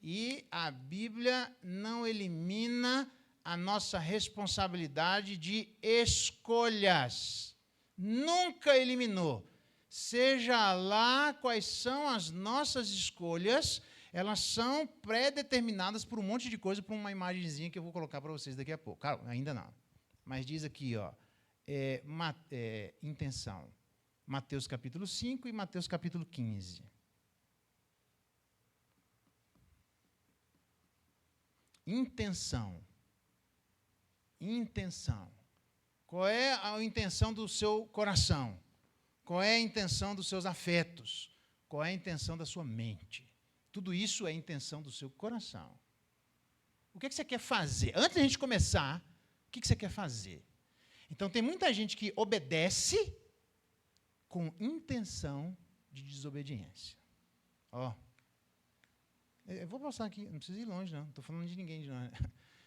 E a Bíblia não elimina a nossa responsabilidade de escolhas. Nunca eliminou. Seja lá quais são as nossas escolhas, elas são pré-determinadas por um monte de coisa, por uma imagenzinha que eu vou colocar para vocês daqui a pouco. Claro, ainda não. Mas diz aqui, ó, intenção. Mateus capítulo 5 e Mateus capítulo 15. Intenção. Intenção. Qual é a intenção do seu coração? Qual é a intenção dos seus afetos? Qual é a intenção da sua mente? Tudo isso é a intenção do seu coração. O que é que você quer fazer? Antes da gente começar, o que você quer fazer? Então, tem muita gente que obedece com intenção de desobediência. Ó, eu vou passar aqui, não precisa ir longe, não estou falando de ninguém. Não.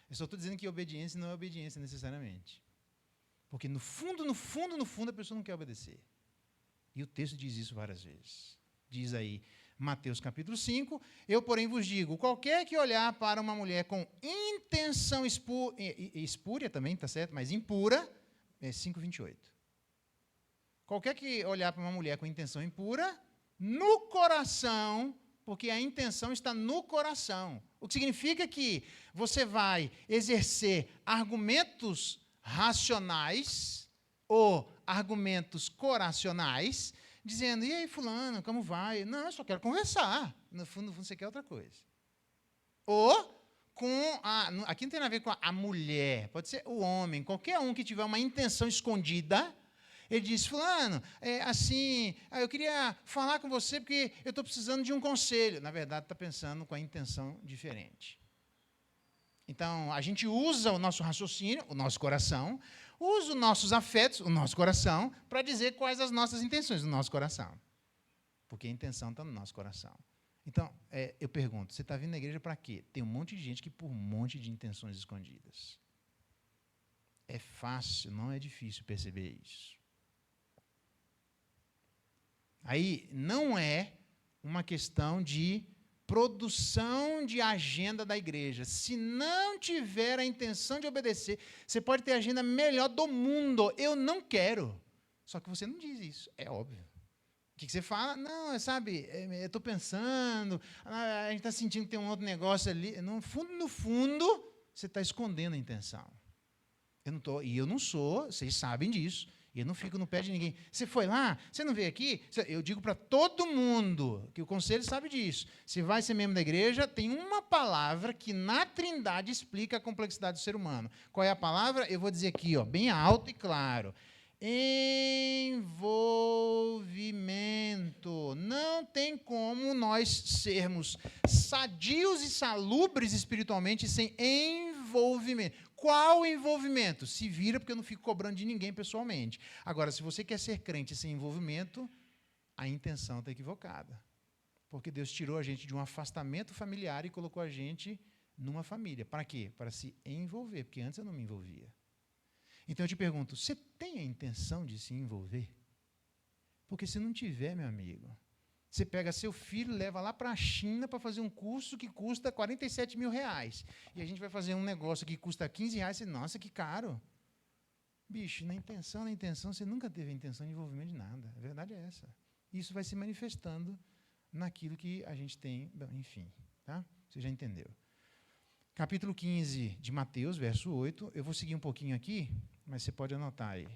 Eu só estou dizendo que obediência não é obediência necessariamente. Porque, no fundo, a pessoa não quer obedecer. E o texto diz isso várias vezes. Diz aí, Mateus capítulo 5, eu, porém, vos digo, qualquer que olhar para uma mulher com intenção espúria também, está certo, mas impura, é 5:28. Qualquer que olhar para uma mulher com intenção impura, no coração, porque a intenção está no coração. O que significa que você vai exercer argumentos racionais ou argumentos coracionais, dizendo, e aí, fulano, como vai? Não, eu só quero conversar. No fundo, você quer outra coisa. Ou aqui não tem nada a ver com a mulher, pode ser o homem, qualquer um que tiver uma intenção escondida, ele diz, fulano, eu queria falar com você porque eu estou precisando de um conselho. Na verdade, está pensando com a intenção diferente. Então, a gente usa o nosso raciocínio, o nosso coração, usa os nossos afetos, o nosso coração, para dizer quais as nossas intenções do nosso coração. Porque a intenção está no nosso coração. Então, eu pergunto, você está vindo na igreja para quê? Tem um monte de gente que por um monte de intenções escondidas. É fácil, não é difícil perceber isso. Aí, não é uma questão de produção de agenda da igreja. Se não tiver a intenção de obedecer, você pode ter a agenda melhor do mundo. Eu não quero. Só que você não diz isso, é óbvio. O que você fala? Não, sabe, eu estou pensando, a gente está sentindo que tem um outro negócio ali. No fundo, você está escondendo a intenção. Eu não sou, vocês sabem disso. E eu não fico no pé de ninguém. Você foi lá? Você não veio aqui? Eu digo para todo mundo, que o conselho sabe disso. Se vai ser membro da igreja, tem uma palavra que na Trindade explica a complexidade do ser humano. Qual é a palavra? Eu vou dizer aqui, ó, bem alto e claro. Envolvimento. Não tem como nós sermos sadios e salubres espiritualmente sem envolvimento. Qual envolvimento? Se vira, porque eu não fico cobrando de ninguém pessoalmente. Agora, se você quer ser crente sem envolvimento, a intenção está equivocada. Porque Deus tirou a gente de um afastamento familiar e colocou a gente numa família. Para quê? Para se envolver, porque antes eu não me envolvia. Então eu te pergunto, você tem a intenção de se envolver? Porque se não tiver, meu amigo, você pega seu filho, leva lá para a China para fazer um curso que custa R$47 mil. E a gente vai fazer um negócio que custa R$15. Você, nossa, que caro. Bicho, na intenção, você nunca teve a intenção de envolvimento de nada. A verdade é essa. Isso vai se manifestando naquilo que a gente tem, enfim, tá? Você já entendeu. Capítulo 15 de Mateus, verso 8. Eu vou seguir um pouquinho aqui, mas você pode anotar aí.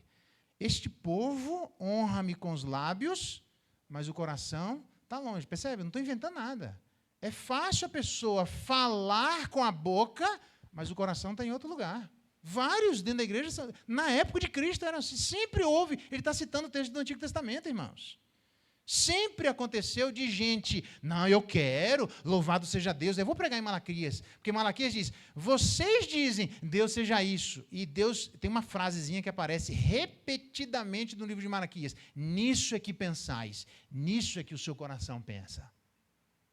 Este povo honra-me com os lábios, mas o coração está longe. Percebe? Eu não estou inventando nada. É fácil a pessoa falar com a boca, mas o coração está em outro lugar. Vários dentro da igreja, na época de Cristo, eram assim, sempre houve. Ele está citando o texto do Antigo Testamento, irmãos. Sempre aconteceu de gente, não, eu quero, louvado seja Deus. Eu vou pregar em Malaquias, porque Malaquias diz, vocês dizem, Deus seja isso. E Deus, tem uma frasezinha que aparece repetidamente no livro de Malaquias. Nisso é que pensais, nisso é que o seu coração pensa.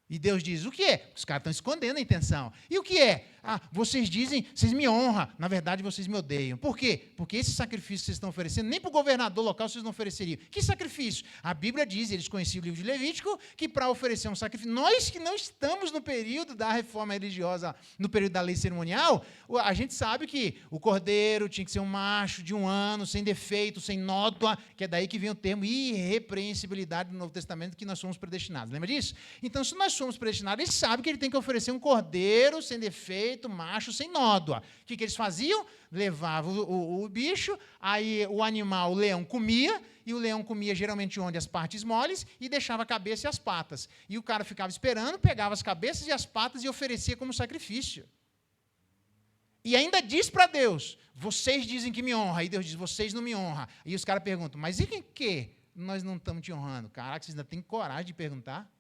E Deus diz, o que é? Os caras estão escondendo a intenção. E o que é? Vocês dizem, vocês me honram. Na verdade, vocês me odeiam. Por quê? Porque esse sacrifício que vocês estão oferecendo, nem para o governador local vocês não ofereceriam. Que sacrifício? A Bíblia diz, eles conheciam o livro de Levítico, que para oferecer um sacrifício, nós que não estamos no período da reforma religiosa, no período da lei cerimonial, a gente sabe que o cordeiro tinha que ser um macho de 1 ano, sem defeito, sem nódoa, que é daí que vem o termo irrepreensibilidade do Novo Testamento, que nós somos predestinados. Lembra disso? Então, se nós somos predestinados, ele sabe que ele tem que oferecer um cordeiro sem defeito, macho, sem nódoa. O que eles faziam? Levavam o bicho, aí o animal, o leão, comia, e o leão comia geralmente onde? As partes moles, e deixava a cabeça e as patas. E o cara ficava esperando, pegava as cabeças e as patas e oferecia como sacrifício. E ainda diz para Deus, vocês dizem que me honram. Aí Deus diz, vocês não me honram. E os caras perguntam, mas e que nós não estamos te honrando? Caraca, vocês ainda têm coragem de perguntar?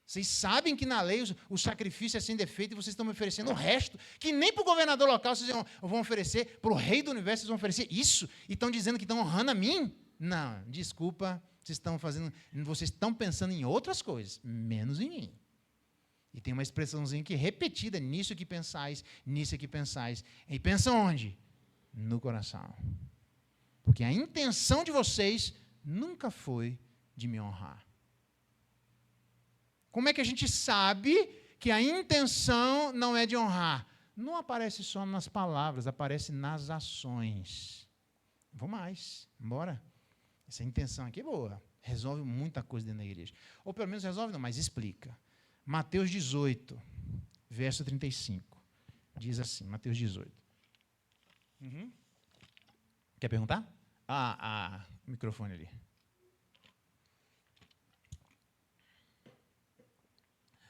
Vocês sabem que na lei o sacrifício é sem defeito e vocês estão me oferecendo o resto, que nem para o governador local vocês vão oferecer, para o rei do universo vocês vão oferecer isso, e estão dizendo que estão honrando a mim? Não, desculpa, vocês estão pensando em outras coisas, menos em mim. E tem uma expressãozinha que é repetida, nisso que pensais, nisso que pensais. E pensa onde? No coração. Porque a intenção de vocês nunca foi de me honrar. Como é que a gente sabe que a intenção não é de honrar? Não aparece só nas palavras, aparece nas ações. Vou mais, embora. Essa intenção aqui é boa. Resolve muita coisa dentro da igreja. Ou pelo menos resolve não, mas explica. Mateus 18, verso 35. Diz assim, Mateus 18. Quer perguntar? O microfone ali.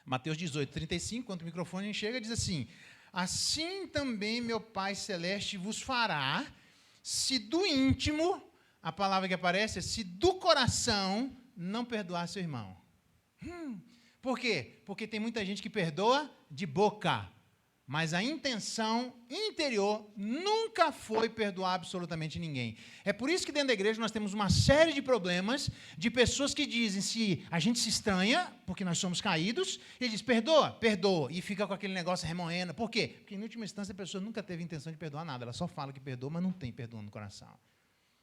Mateus 18, 35, quando o microfone chega, diz assim, assim também meu Pai Celeste vos fará, se do íntimo, a palavra que aparece é, se do coração não perdoar seu irmão. Por quê? Porque tem muita gente que perdoa de boca, mas a intenção interior nunca foi perdoar absolutamente ninguém. É por isso que dentro da igreja nós temos uma série de problemas de pessoas que dizem, se a gente se estranha, porque nós somos caídos, e diz, perdoa, perdoa, e fica com aquele negócio remoendo. Por quê? Porque, em última instância, a pessoa nunca teve intenção de perdoar nada, ela só fala que perdoa, mas não tem perdão no coração.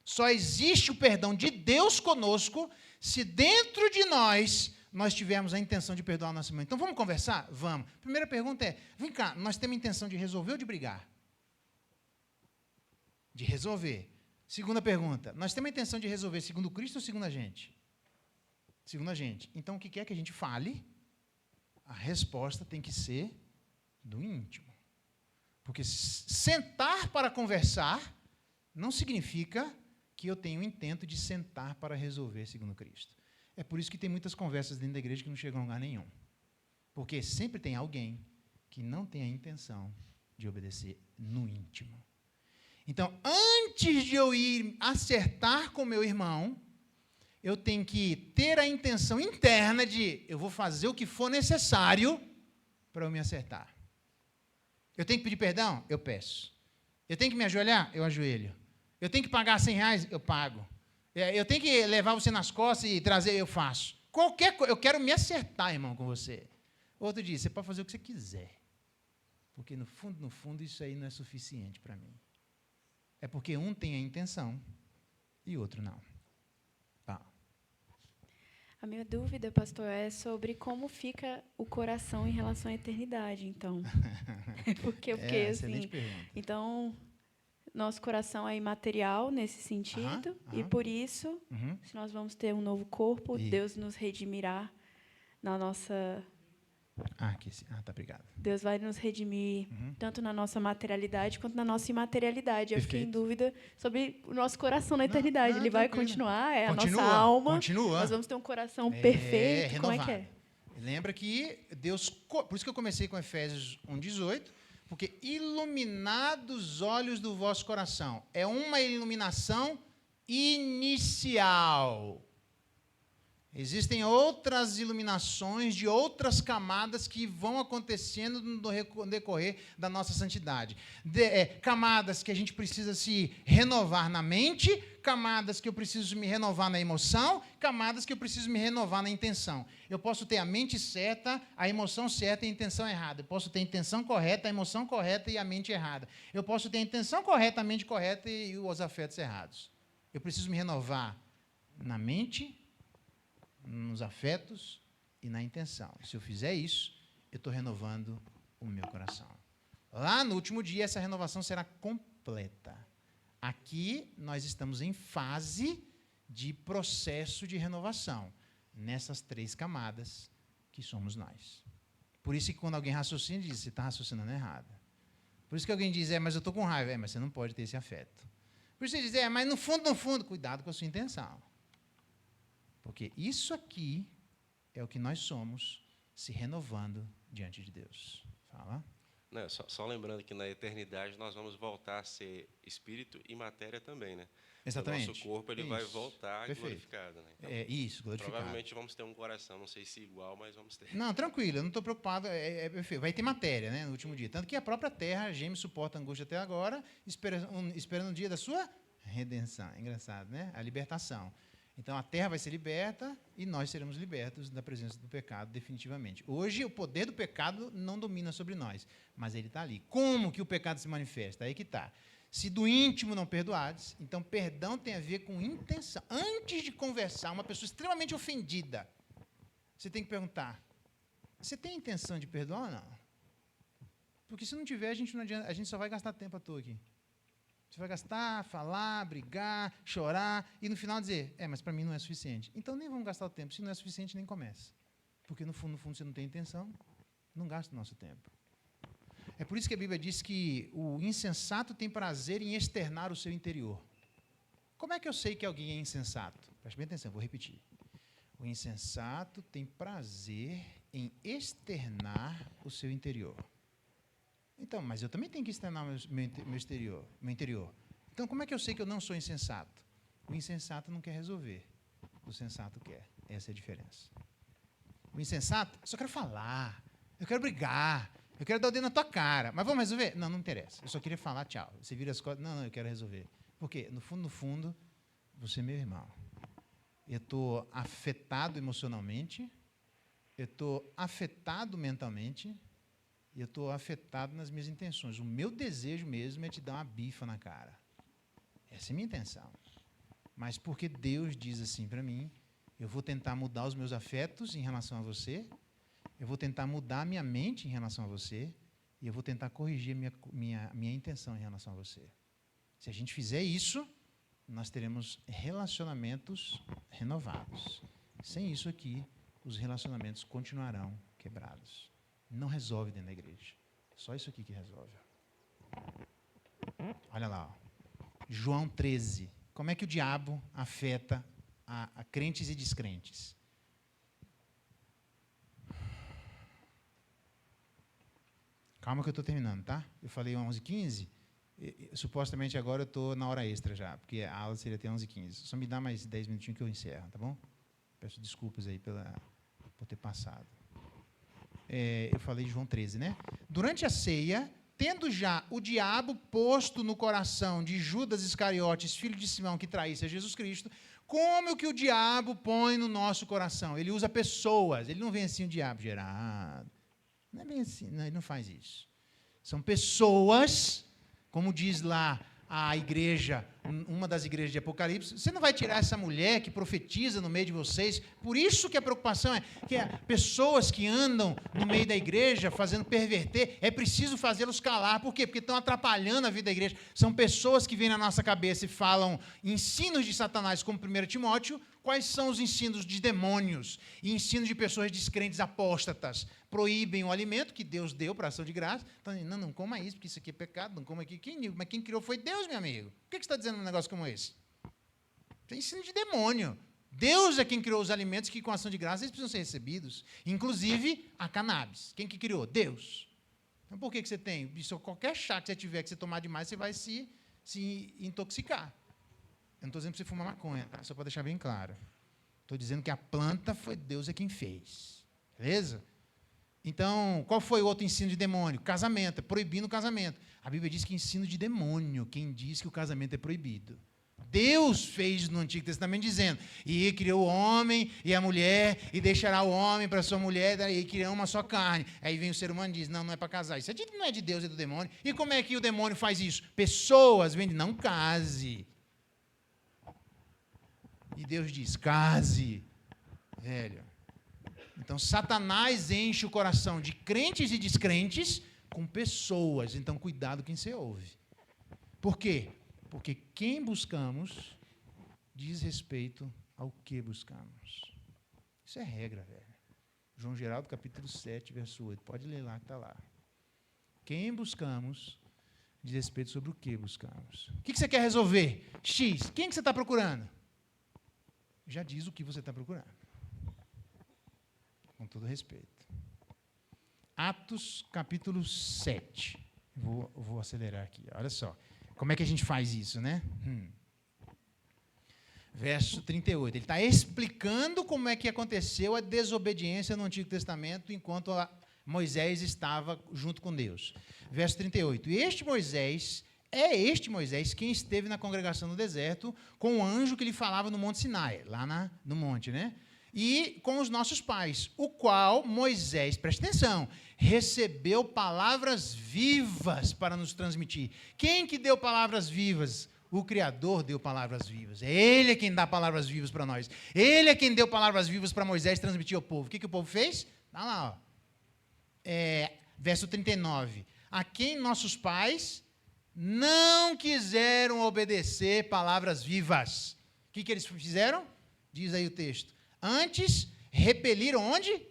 Só existe o perdão de Deus conosco se dentro de nós tivermos a intenção de perdoar o nosso irmão. Então, vamos conversar? Vamos. Primeira pergunta é, vem cá, nós temos a intenção de resolver ou de brigar? De resolver. Segunda pergunta, nós temos a intenção de resolver segundo Cristo ou segundo a gente? Segundo a gente. Então, o que quer que a gente fale, a resposta tem que ser do íntimo. Porque sentar para conversar não significa que eu tenho o intento de sentar para resolver segundo Cristo. É por isso que tem muitas conversas dentro da igreja que não chegam a lugar nenhum. Porque sempre tem alguém que não tem a intenção de obedecer no íntimo. Então, antes de eu ir acertar com meu irmão, eu tenho que ter a intenção interna de eu vou fazer o que for necessário para eu me acertar. Eu tenho que pedir perdão? Eu peço. Eu tenho que me ajoelhar? Eu ajoelho. Eu tenho que pagar R$100? Eu pago. Eu tenho que levar você nas costas e trazer, eu faço. Qualquer coisa, eu quero me acertar, irmão, com você. Outro dia, você pode fazer o que você quiser. Porque, no fundo, isso aí não é suficiente para mim. É porque um tem a intenção e outro não. Tá. A minha dúvida, pastor, é sobre como fica o coração em relação à eternidade, então. Porque eu fiquei assim. Pergunta. Então, nosso coração é imaterial nesse sentido, e por isso, se nós vamos ter um novo corpo, Deus nos redimirá na nossa... Tá, obrigado. Deus vai nos redimir tanto na nossa materialidade quanto na nossa imaterialidade. Eu fiquei em dúvida sobre o nosso coração na eternidade. Ele vai continuar, a nossa alma. Continua. Nós vamos ter um coração perfeito. Renovado. Como é que é? Lembra que Deus... Por isso que eu comecei com Efésios 1:18, porque iluminados os olhos do vosso coração. É uma iluminação inicial. Existem outras iluminações de outras camadas que vão acontecendo no decorrer da nossa santidade. Camadas que a gente precisa se renovar na mente, camadas que eu preciso me renovar na emoção, camadas que eu preciso me renovar na intenção. Eu posso ter a mente certa, a emoção certa e a intenção errada. Eu posso ter a intenção correta, a emoção correta e a mente errada. Eu posso ter a intenção correta, a mente correta e os afetos errados. Eu preciso me renovar na mente, nos afetos e na intenção. Se eu fizer isso, eu estou renovando o meu coração. Lá no último dia, essa renovação será completa. Aqui, nós estamos em fase de processo de renovação, nessas 3 camadas que somos nós. Por isso que quando alguém raciocina, diz, você está raciocinando errado. Por isso que alguém diz, mas eu estou com raiva. Mas você não pode ter esse afeto. Por isso que você diz, mas no fundo, cuidado com a sua intenção. Porque isso aqui é o que nós somos se renovando diante de Deus. Fala. Não, só lembrando que na eternidade nós vamos voltar a ser espírito e matéria também, né? Exatamente. O nosso corpo ele vai voltar glorificado. Né? Então, isso, glorificado. Provavelmente vamos ter um coração, não sei se igual, mas vamos ter. Não, tranquilo, eu não estou preocupado. Perfeito. Vai ter matéria, né, no último dia. Tanto que a própria terra geme e suporta a angústia até agora, esperando o dia da sua redenção. Engraçado, né? A libertação. Então, a terra vai ser liberta e nós seremos libertos da presença do pecado definitivamente. Hoje, o poder do pecado não domina sobre nós, mas ele está ali. Como que o pecado se manifesta? Aí que está. Se do íntimo não perdoares, então perdão tem a ver com intenção. Antes de conversar, uma pessoa extremamente ofendida, você tem que perguntar, você tem a intenção de perdoar ou não? Porque se não tiver, a gente só vai gastar tempo à toa aqui. Você vai gastar, falar, brigar, chorar, e no final dizer, mas para mim não é suficiente. Então nem vamos gastar o tempo. Se não é suficiente, nem começa. Porque no fundo você não tem intenção, não gasta o nosso tempo. É por isso que a Bíblia diz que o insensato tem prazer em externar o seu interior. Como é que eu sei que alguém é insensato? Preste bem atenção, vou repetir. O insensato tem prazer em externar o seu interior. Então, mas eu também tenho que externar meu interior. Então, como é que eu sei que eu não sou insensato? O insensato não quer resolver. O sensato quer. Essa é a diferença. O insensato, eu só quero falar. Eu quero brigar. Eu quero dar o dedo na tua cara. Mas vamos resolver? Não, não interessa. Eu só queria falar, tchau. Você vira as costas. Não, eu quero resolver. Por quê? No fundo, você é meu irmão. Eu estou afetado emocionalmente. Eu estou afetado mentalmente. E eu estou afetado nas minhas intenções. O meu desejo mesmo é te dar uma bifa na cara. Essa é a minha intenção. Mas porque Deus diz assim para mim, eu vou tentar mudar os meus afetos em relação a você, eu vou tentar mudar a minha mente em relação a você, e eu vou tentar corrigir minha intenção em relação a você. Se a gente fizer isso, nós teremos relacionamentos renovados. Sem isso aqui, os relacionamentos continuarão quebrados. Não resolve dentro da igreja. Só isso aqui que resolve. Olha lá. Ó. João 13. Como é que o diabo afeta a crentes e descrentes? Calma que eu estou terminando, tá? Eu falei 11h15. Supostamente agora eu estou na hora extra já, porque a aula seria até 11h15. Só me dá mais 10 minutinhos que eu encerro, tá bom? Peço desculpas aí por ter passado. Eu falei de João 13, né? Durante a ceia, tendo já o diabo posto no coração de Judas Iscariotes, filho de Simão, que traísse a Jesus Cristo, como que o diabo põe no nosso coração? Ele usa pessoas, ele não vem assim o diabo gerado. Não é bem assim, não, ele não faz isso. São pessoas, como diz lá a igreja, uma das igrejas de Apocalipse, você não vai tirar essa mulher que profetiza no meio de vocês. Por isso que a preocupação é que pessoas que andam no meio da igreja fazendo perverter, é preciso fazê-los calar. Por quê? Porque estão atrapalhando a vida da igreja. São pessoas que vêm na nossa cabeça e falam ensinos de Satanás, como 1 Timóteo. Quais são os ensinos de demônios e ensinos de pessoas descrentes apóstatas? Proíbem o alimento que Deus deu para ação de graça. Então, não coma isso, porque isso aqui é pecado, não coma aqui. Mas quem criou foi Deus, meu amigo. Por que você está dizendo um negócio como esse? É ensino de demônio. Deus é quem criou os alimentos que, com ação de graça, eles precisam ser recebidos. Inclusive, a cannabis. Quem que criou? Deus. Então, por que você tem? Qualquer chá que você tiver, que você tomar demais, você vai se intoxicar. Eu não estou dizendo para você fumar maconha, tá? Só para deixar bem claro. Estou dizendo que a planta foi Deus é quem fez. Beleza? Então, qual foi o outro ensino de demônio? Casamento, é proibindo o casamento. A Bíblia diz que ensino de demônio, quem diz que o casamento é proibido. Deus fez no Antigo Testamento dizendo, e criou o homem e a mulher, e deixará o homem para a sua mulher, e criou uma só carne. Aí vem o ser humano e diz, não é para casar. Isso não é de Deus, é do demônio. E como é que o demônio faz isso? Pessoas vêm, não case. E Deus diz, case. Velho. Então, Satanás enche o coração de crentes e descrentes com pessoas. Então, cuidado quem você ouve. Por quê? Porque quem buscamos diz respeito ao que buscamos. Isso é regra, velho. João Geraldo, capítulo 7, verso 8. Pode ler lá, que está lá. Quem buscamos diz respeito sobre o que buscamos. O que você quer resolver? X. Quem que você está procurando? Já diz o que você está procurando. Com todo respeito. Atos, capítulo 7. Vou acelerar aqui. Olha só. Como é que a gente faz isso, né? Verso 38. Ele está explicando como é que aconteceu a desobediência no Antigo Testamento enquanto Moisés estava junto com Deus. Verso 38. Este Moisés quem esteve na congregação no deserto com o anjo que lhe falava no Monte Sinai, lá no monte, né? E com os nossos pais, o qual Moisés, presta atenção, recebeu palavras vivas para nos transmitir. Quem que deu palavras vivas? O Criador deu palavras vivas. Ele é quem dá palavras vivas para nós. Ele é quem deu palavras vivas para Moisés transmitir ao povo. O que o povo fez? Está lá, ó. Verso 39. A quem nossos pais não quiseram obedecer palavras vivas. O que eles fizeram? Diz aí o texto. Antes, repeliram onde?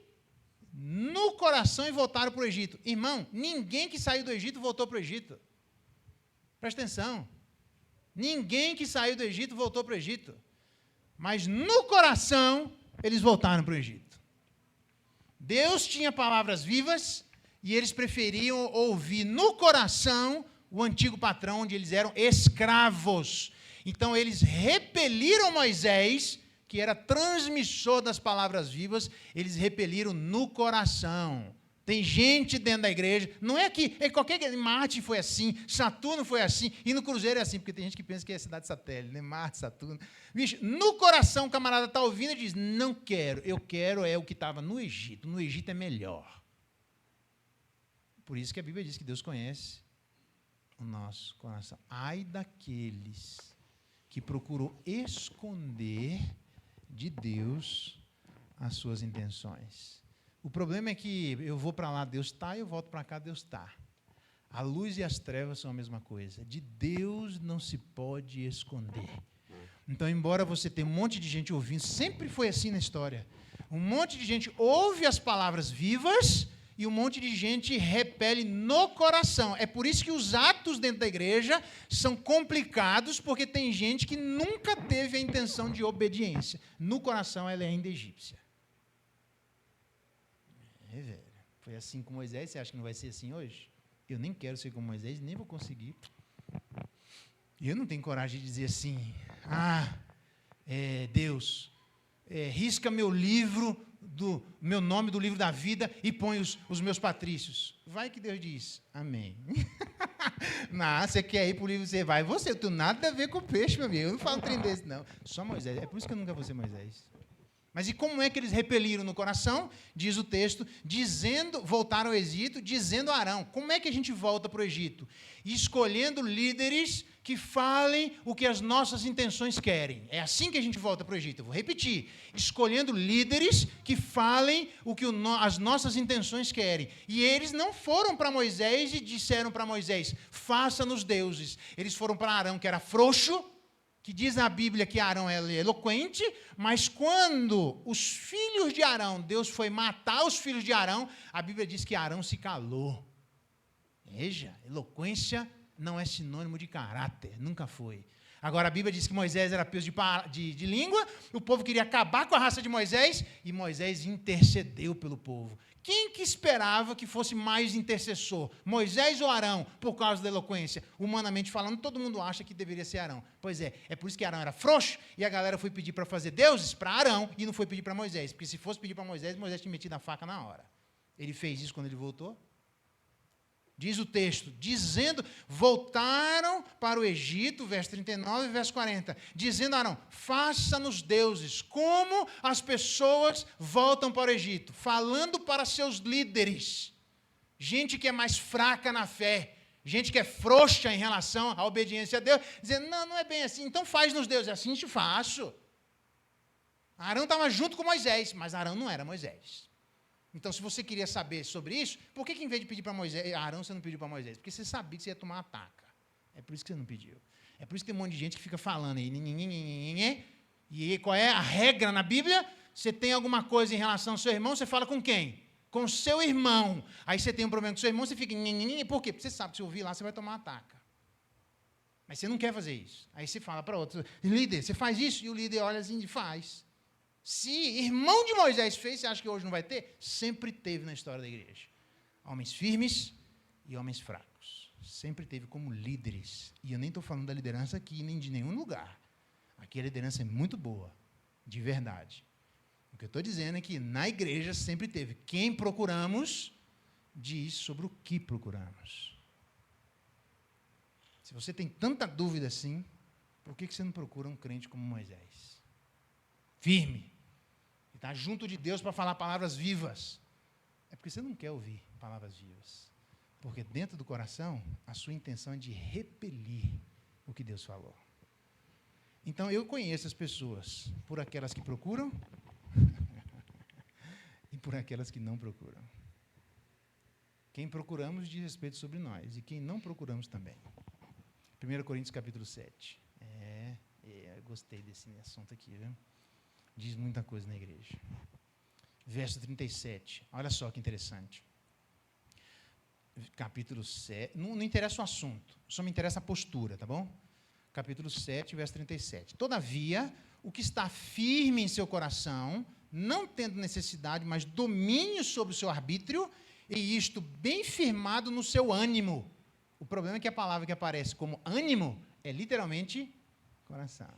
No coração e voltaram para o Egito. Irmão, ninguém que saiu do Egito voltou para o Egito. Presta atenção. Ninguém que saiu do Egito voltou para o Egito. Mas no coração, eles voltaram para o Egito. Deus tinha palavras vivas e eles preferiam ouvir no coração o antigo patrão, onde eles eram escravos. Então, eles repeliram Moisés, que era transmissor das palavras vivas, eles repeliram no coração. Tem gente dentro da igreja, não é que Marte foi assim, Saturno foi assim, e no Cruzeiro é assim, porque tem gente que pensa que é cidade satélite, né? Marte, Saturno. Bicho, no coração o camarada está ouvindo e diz, não quero, eu quero é o que estava no Egito é melhor. Por isso que a Bíblia diz que Deus conhece o nosso coração. Ai daqueles que procurou esconder de Deus as suas intenções. O problema é que eu vou para lá, Deus está, e eu volto para cá, Deus está. A luz e as trevas são a mesma coisa. De Deus não se pode esconder. Então, embora você tenha um monte de gente ouvindo, sempre foi assim na história. Um monte de gente ouve as palavras vivas e um monte de gente repele no coração. É por isso que os atos dentro da igreja são complicados, porque tem gente que nunca teve a intenção de obediência. No coração, ela é ainda egípcia. Velho. Foi assim com Moisés, você acha que não vai ser assim hoje? Eu nem quero ser como Moisés, nem vou conseguir. Eu não tenho coragem de dizer assim, Deus, risca meu livro, meu nome do livro da vida e põe os meus patrícios. Vai que Deus diz, amém. Não, você quer ir para o livro, você vai. Você, eu tenho nada a ver com o peixe, meu amigo. Eu não falo um trem desse, não. Só Moisés. É por isso que eu nunca vou ser Moisés. Mas e como é que eles repeliram no coração? Diz o texto, voltaram ao Egito, dizendo a Arão. Como é que a gente volta para o Egito? Escolhendo líderes que falem o que as nossas intenções querem. É assim que a gente volta para o Egito. Eu vou repetir. Escolhendo líderes que falem o que as nossas intenções querem. E eles não foram para Moisés e disseram para Moisés, faça-nos deuses. Eles foram para Arão, que era frouxo, que diz na Bíblia que Arão é eloquente, mas quando os filhos de Arão, Deus foi matar os filhos de Arão, a Bíblia diz que Arão se calou. Veja, eloquência não é sinônimo de caráter, nunca foi. Agora, a Bíblia diz que Moisés era peso de língua, o povo queria acabar com a raça de Moisés, e Moisés intercedeu pelo povo. Quem que esperava que fosse mais intercessor, Moisés ou Arão, por causa da eloquência? Humanamente falando, todo mundo acha que deveria ser Arão. Pois é por isso que Arão era frouxo, e a galera foi pedir para fazer deuses para Arão, e não foi pedir para Moisés, porque se fosse pedir para Moisés, Moisés tinha metido a faca na hora. Ele fez isso quando ele voltou? Diz o texto, dizendo, voltaram para o Egito, verso 39 e verso 40, dizendo a Arão, faça-nos deuses, como as pessoas voltam para o Egito, falando para seus líderes, gente que é mais fraca na fé, gente que é frouxa em relação à obediência a Deus, dizendo, não é bem assim, então faz-nos deuses, assim te faço. Arão estava junto com Moisés, mas Arão não era Moisés. Então, se você queria saber sobre isso, por que em vez de pedir para Moisés, Arão, você não pediu para Moisés? Porque você sabia que você ia tomar uma ataca. É por isso que você não pediu. É por isso que tem um monte de gente que fica falando aí, e qual é a regra na Bíblia? Você tem alguma coisa em relação ao seu irmão, você fala com quem? Com o seu irmão. Aí você tem um problema com o seu irmão, você fica, por quê? Porque você sabe que se ouvir lá, você vai tomar uma ataca. Mas você não quer fazer isso. Aí você fala para outro, líder, você faz isso? E o líder olha assim e faz. Se irmão de Moisés fez, você acha que hoje não vai ter? Sempre teve na história da igreja. Homens firmes e homens fracos. Sempre teve como líderes. E eu nem estou falando da liderança aqui, nem de nenhum lugar. Aqui a liderança é muito boa, de verdade. O que eu estou dizendo é que na igreja sempre teve. Quem procuramos diz sobre o que procuramos. Se você tem tanta dúvida assim, por que você não procura um crente como Moisés? Firme. Está junto de Deus para falar palavras vivas. É porque você não quer ouvir palavras vivas. Porque dentro do coração, a sua intenção é de repelir o que Deus falou. Então, eu conheço as pessoas por aquelas que procuram e por aquelas que não procuram. Quem procuramos diz respeito sobre nós, e quem não procuramos também. 1 Coríntios capítulo 7. Eu gostei desse assunto aqui, viu? Diz muita coisa na igreja. Verso 37. Olha só que interessante. Capítulo 7. Não interessa o assunto, só me interessa a postura, tá bom? Capítulo 7, verso 37. Todavia, o que está firme em seu coração, não tendo necessidade, mas domínio sobre o seu arbítrio, e isto bem firmado no seu ânimo. O problema é que a palavra que aparece como ânimo é literalmente coração.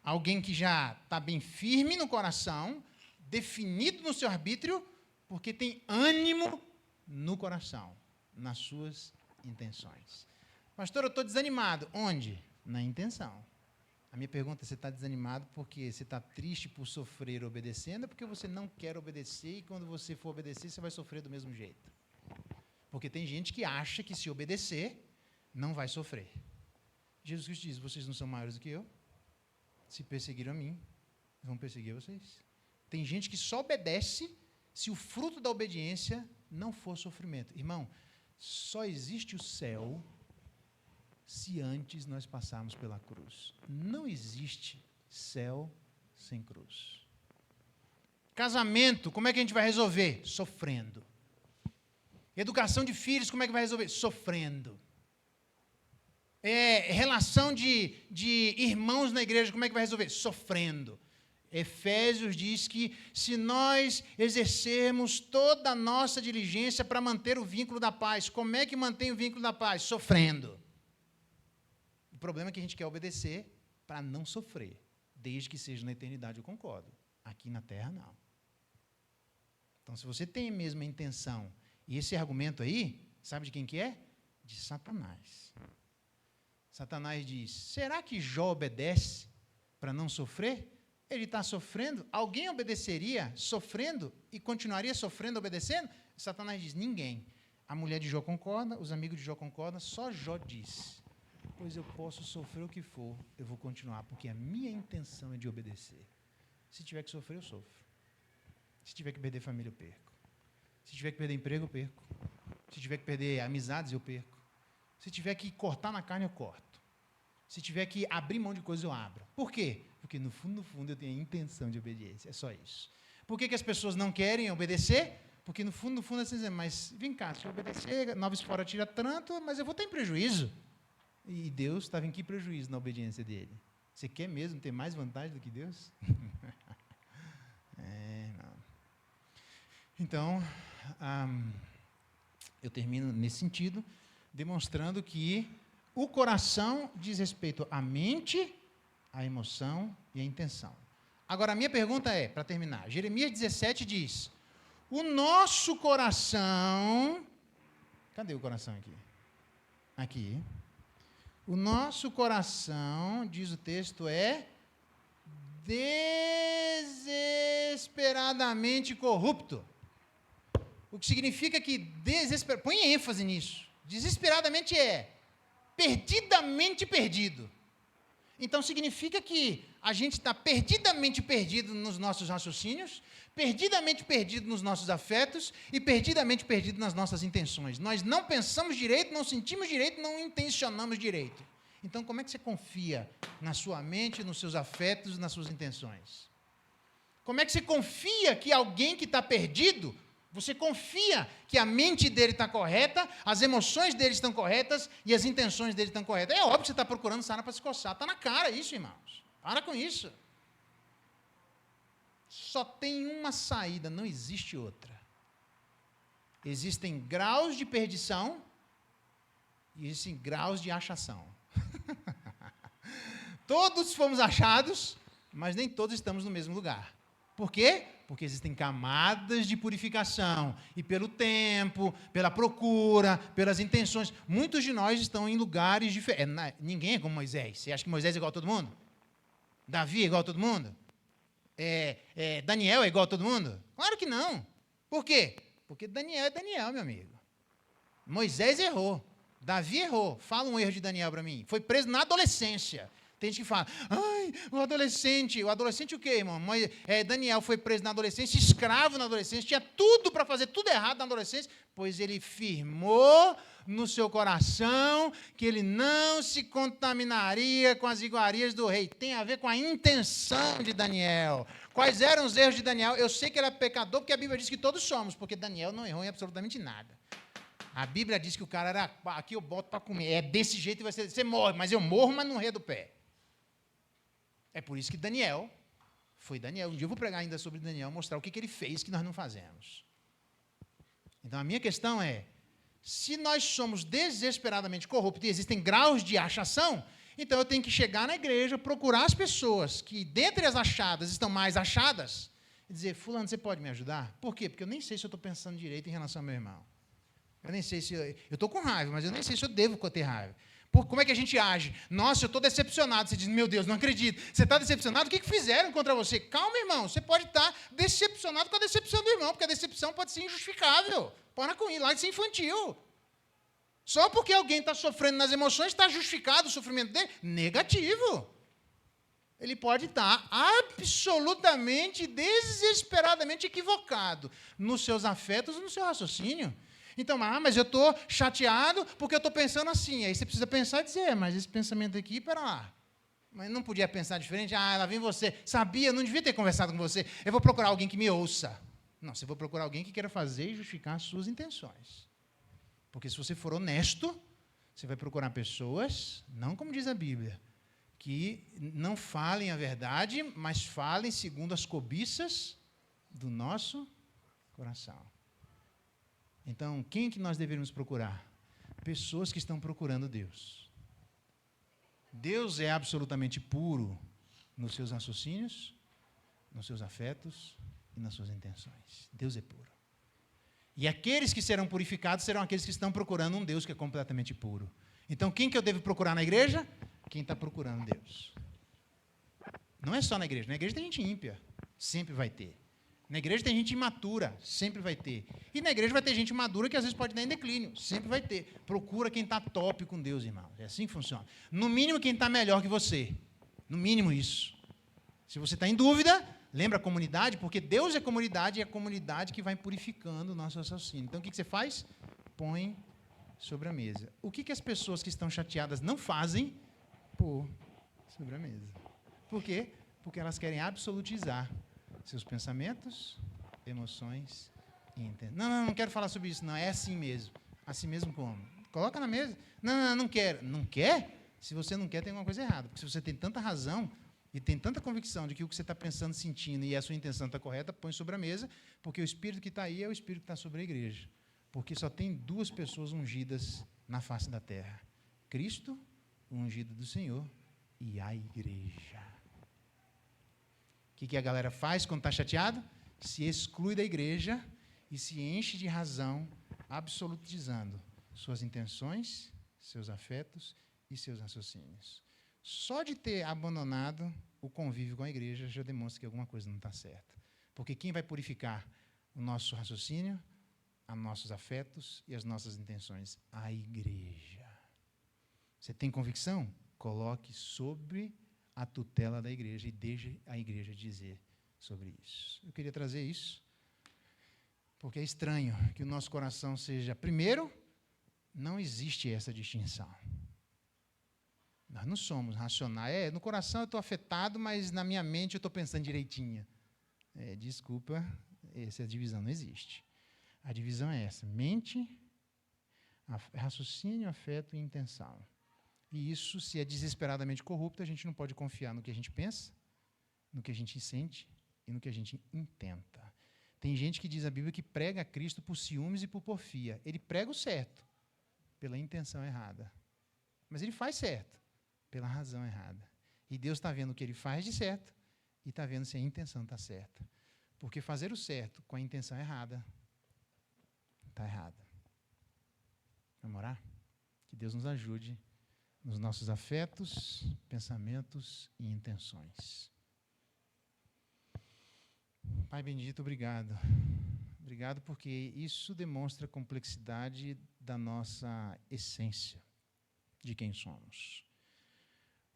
Alguém que já está bem firme no coração, definido no seu arbítrio, porque tem ânimo no coração, nas suas intenções. Pastor, eu estou desanimado. Onde? Na intenção. A minha pergunta é, você está desanimado porque você está triste por sofrer obedecendo, ou porque você não quer obedecer, e quando você for obedecer, você vai sofrer do mesmo jeito? Porque tem gente que acha que se obedecer, não vai sofrer. Jesus Cristo diz, vocês não são maiores do que eu? Se perseguiram a mim, vão perseguir vocês. Tem gente que só obedece se o fruto da obediência não for sofrimento. Irmão, só existe o céu se antes nós passarmos pela cruz. Não existe céu sem cruz. Casamento, como é que a gente vai resolver? Sofrendo. Educação de filhos, como é que vai resolver? Sofrendo. Relação de irmãos na igreja, como é que vai resolver? Sofrendo. Efésios diz que se nós exercermos toda a nossa diligência para manter o vínculo da paz, como é que mantém o vínculo da paz? Sofrendo. O problema é que a gente quer obedecer para não sofrer, desde que seja na eternidade, eu concordo. Aqui na terra, não. Então, se você tem a mesma intenção, e esse argumento aí, sabe de quem que é? De Satanás. Satanás diz, será que Jó obedece para não sofrer? Ele está sofrendo? Alguém obedeceria sofrendo e continuaria sofrendo obedecendo? Satanás diz, ninguém. A mulher de Jó concorda, os amigos de Jó concordam, só Jó diz, pois eu posso sofrer o que for, eu vou continuar, porque a minha intenção é de obedecer. Se tiver que sofrer, eu sofro. Se tiver que perder família, eu perco. Se tiver que perder emprego, eu perco. Se tiver que perder amizades, eu perco. Se tiver que cortar na carne, eu corto. Se tiver que abrir mão de coisa, eu abro. Por quê? Porque, no fundo, eu tenho a intenção de obediência. É só isso. Por que as pessoas não querem obedecer? Porque, no fundo, elas dizem, mas vem cá, se eu obedecer, 9 fora tira tanto, mas eu vou ter prejuízo. E Deus estava em que prejuízo na obediência dele? Você quer mesmo ter mais vantagem do que Deus? Não. Então, eu termino nesse sentido, demonstrando que o coração diz respeito à mente, à emoção e à intenção. Agora, a minha pergunta é, para terminar, Jeremias 17 diz, o nosso coração... Cadê o coração aqui? Aqui. O nosso coração, diz o texto, é desesperadamente corrupto. O que significa que põe ênfase nisso. Desesperadamente é perdidamente perdido. Então, significa que a gente está perdidamente perdido nos nossos raciocínios, perdidamente perdido nos nossos afetos e perdidamente perdido nas nossas intenções. Nós não pensamos direito, não sentimos direito, não intencionamos direito. Então, como é que você confia na sua mente, nos seus afetos, nas suas intenções? Como é que você confia que alguém que está perdido, você confia que a mente dele está correta, as emoções dele estão corretas e as intenções dele estão corretas? É óbvio que você está procurando sarna para se coçar. Está na cara isso, irmãos. Para com isso. Só tem uma saída, não existe outra. Existem graus de perdição e existem graus de achação. Todos fomos achados, mas nem todos estamos no mesmo lugar. Por quê? Porque existem camadas de purificação. E pelo tempo, pela procura, pelas intenções. Muitos de nós estão em lugares diferentes. Ninguém é como Moisés. Você acha que Moisés é igual a todo mundo? Davi é igual a todo mundo? Daniel é igual a todo mundo? Claro que não. Por quê? Porque Daniel é Daniel, meu amigo. Moisés errou. Davi errou. Fala um erro de Daniel para mim. Foi preso na adolescência. Tem gente que fala, o adolescente o quê, irmão? Daniel foi preso na adolescência, escravo na adolescência, tinha tudo para fazer tudo errado na adolescência, pois ele firmou no seu coração que ele não se contaminaria com as iguarias do rei. Tem a ver com a intenção de Daniel. Quais eram os erros de Daniel? Eu sei que ele é pecador, porque a Bíblia diz que todos somos, porque Daniel não errou em absolutamente nada. A Bíblia diz que o cara era, aqui eu boto para comer, é desse jeito e vai ser, você morre, mas eu morro, mas não rei do pé. É por isso que Daniel foi Daniel. Um dia eu vou pregar ainda sobre Daniel, mostrar o que ele fez que nós não fazemos. Então, a minha questão é, se nós somos desesperadamente corruptos e existem graus de achação, então eu tenho que chegar na igreja, procurar as pessoas que, dentre as achadas, estão mais achadas, e dizer, fulano, você pode me ajudar? Por quê? Porque eu nem sei se eu estou pensando direito em relação ao meu irmão. Eu nem sei se... Eu estou com raiva, mas eu nem sei se eu devo ter raiva. Como é que a gente age? Nossa, eu estou decepcionado. Você diz, meu Deus, não acredito. Você está decepcionado? O que fizeram contra você? Calma, irmão. Você pode estar decepcionado com a decepção do irmão, porque a decepção pode ser injustificável. Para com isso, larga de ser infantil. Só porque alguém está sofrendo nas emoções, está justificado o sofrimento dele? Negativo. Ele pode estar absolutamente, desesperadamente equivocado nos seus afetos e no seu raciocínio. Então, mas eu estou chateado porque eu estou pensando assim. Aí você precisa pensar e dizer, mas esse pensamento aqui, pera lá. Mas não podia pensar diferente? Lá vem você. Sabia, não devia ter conversado com você. Eu vou procurar alguém que me ouça. Não, você vai procurar alguém que queira fazer e justificar as suas intenções. Porque se você for honesto, você vai procurar pessoas, não como diz a Bíblia, que não falem a verdade, mas falem segundo as cobiças do nosso coração. Então, quem que nós deveríamos procurar? Pessoas que estão procurando Deus. Deus é absolutamente puro nos seus raciocínios, nos seus afetos e nas suas intenções. Deus é puro. E aqueles que serão purificados serão aqueles que estão procurando um Deus que é completamente puro. Então, quem que eu devo procurar na igreja? Quem está procurando Deus. Não é só na igreja. Na igreja tem gente ímpia. Sempre vai ter. Na igreja tem gente imatura, sempre vai ter. E na igreja vai ter gente madura que às vezes pode dar em declínio, sempre vai ter. Procura quem está top com Deus, irmão. É assim que funciona. No mínimo, quem está melhor que você. No mínimo isso. Se você está em dúvida, lembra a comunidade, porque Deus é comunidade e é a comunidade que vai purificando o nosso raciocínio. Então, o que você faz? Põe sobre a mesa. O que as pessoas que estão chateadas não fazem? Pôr sobre a mesa. Por quê? Porque elas querem absolutizar seus pensamentos, emoções e intenções. Não quero falar sobre isso, não. É assim mesmo. Assim mesmo como? Coloca na mesa. Não, não quero. Não quer? Se você não quer, tem alguma coisa errada. Porque se você tem tanta razão e tem tanta convicção de que o que você está pensando, sentindo e a sua intenção está correta, põe sobre a mesa, porque o Espírito que está aí é o Espírito que está sobre a igreja. Porque só tem 2 pessoas ungidas na face da terra. Cristo, o ungido do Senhor, e a igreja. O que a galera faz quando está chateado? Se exclui da igreja e se enche de razão, absolutizando suas intenções, seus afetos e seus raciocínios. Só de ter abandonado o convívio com a igreja já demonstra que alguma coisa não está certa. Porque quem vai purificar o nosso raciocínio, os nossos afetos e as nossas intenções? A igreja. Você tem convicção? Coloque sobre a tutela da igreja e deixe a igreja dizer sobre isso. Eu queria trazer isso, porque é estranho que o nosso coração seja... Primeiro, não existe essa distinção. Nós não somos racionais. No coração eu estou afetado, mas na minha mente eu estou pensando direitinho. Desculpa, essa divisão não existe. A divisão é essa: mente, raciocínio, afeto e intenção. E isso, se é desesperadamente corrupto, a gente não pode confiar no que a gente pensa, no que a gente sente e no que a gente intenta. Tem gente que diz a Bíblia que prega a Cristo por ciúmes e por porfia. Ele prega o certo, pela intenção errada. Mas ele faz certo, pela razão errada. E Deus está vendo o que ele faz de certo e está vendo se a intenção está certa. Porque fazer o certo com a intenção errada está errado. Vamos orar? Que Deus nos ajude nos nossos afetos, pensamentos e intenções. Pai bendito, obrigado. Obrigado porque isso demonstra a complexidade da nossa essência, de quem somos.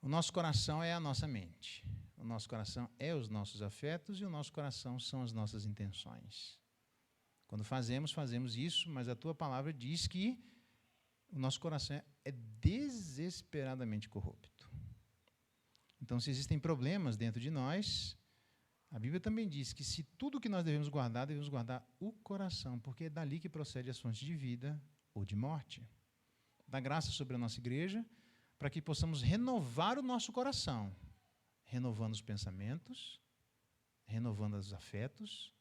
O nosso coração é a nossa mente. O nosso coração é os nossos afetos e o nosso coração são as nossas intenções. Quando fazemos isso, mas a tua palavra diz que o nosso coração é desesperadamente corrupto. Então, se existem problemas dentro de nós, a Bíblia também diz que se tudo que nós devemos guardar o coração, porque é dali que procede as fontes de vida ou de morte. Dá graça sobre a nossa igreja, para que possamos renovar o nosso coração, renovando os pensamentos, renovando os afetos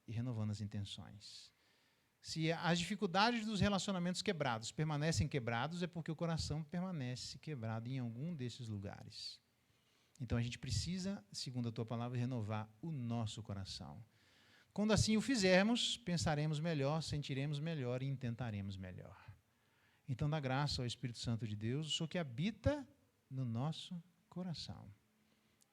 e renovando as intenções. Se as dificuldades dos relacionamentos quebrados permanecem quebrados, é porque o coração permanece quebrado em algum desses lugares. Então, a gente precisa, segundo a tua palavra, renovar o nosso coração. Quando assim o fizermos, pensaremos melhor, sentiremos melhor e intentaremos melhor. Então, dá graça ao Espírito Santo de Deus, o Senhor que habita no nosso coração.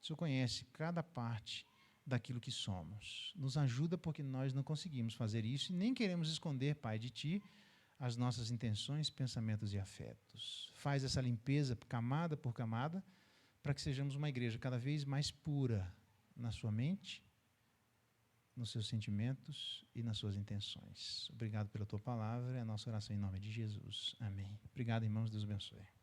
O Senhor conhece cada parte daquilo que somos. Nos ajuda porque nós não conseguimos fazer isso e nem queremos esconder, Pai, de Ti as nossas intenções, pensamentos e afetos. Faz essa limpeza camada por camada para que sejamos uma igreja cada vez mais pura na sua mente, nos seus sentimentos e nas suas intenções. Obrigado pela Tua palavra, é a nossa oração em nome de Jesus. Amém. Obrigado, irmãos. Deus abençoe.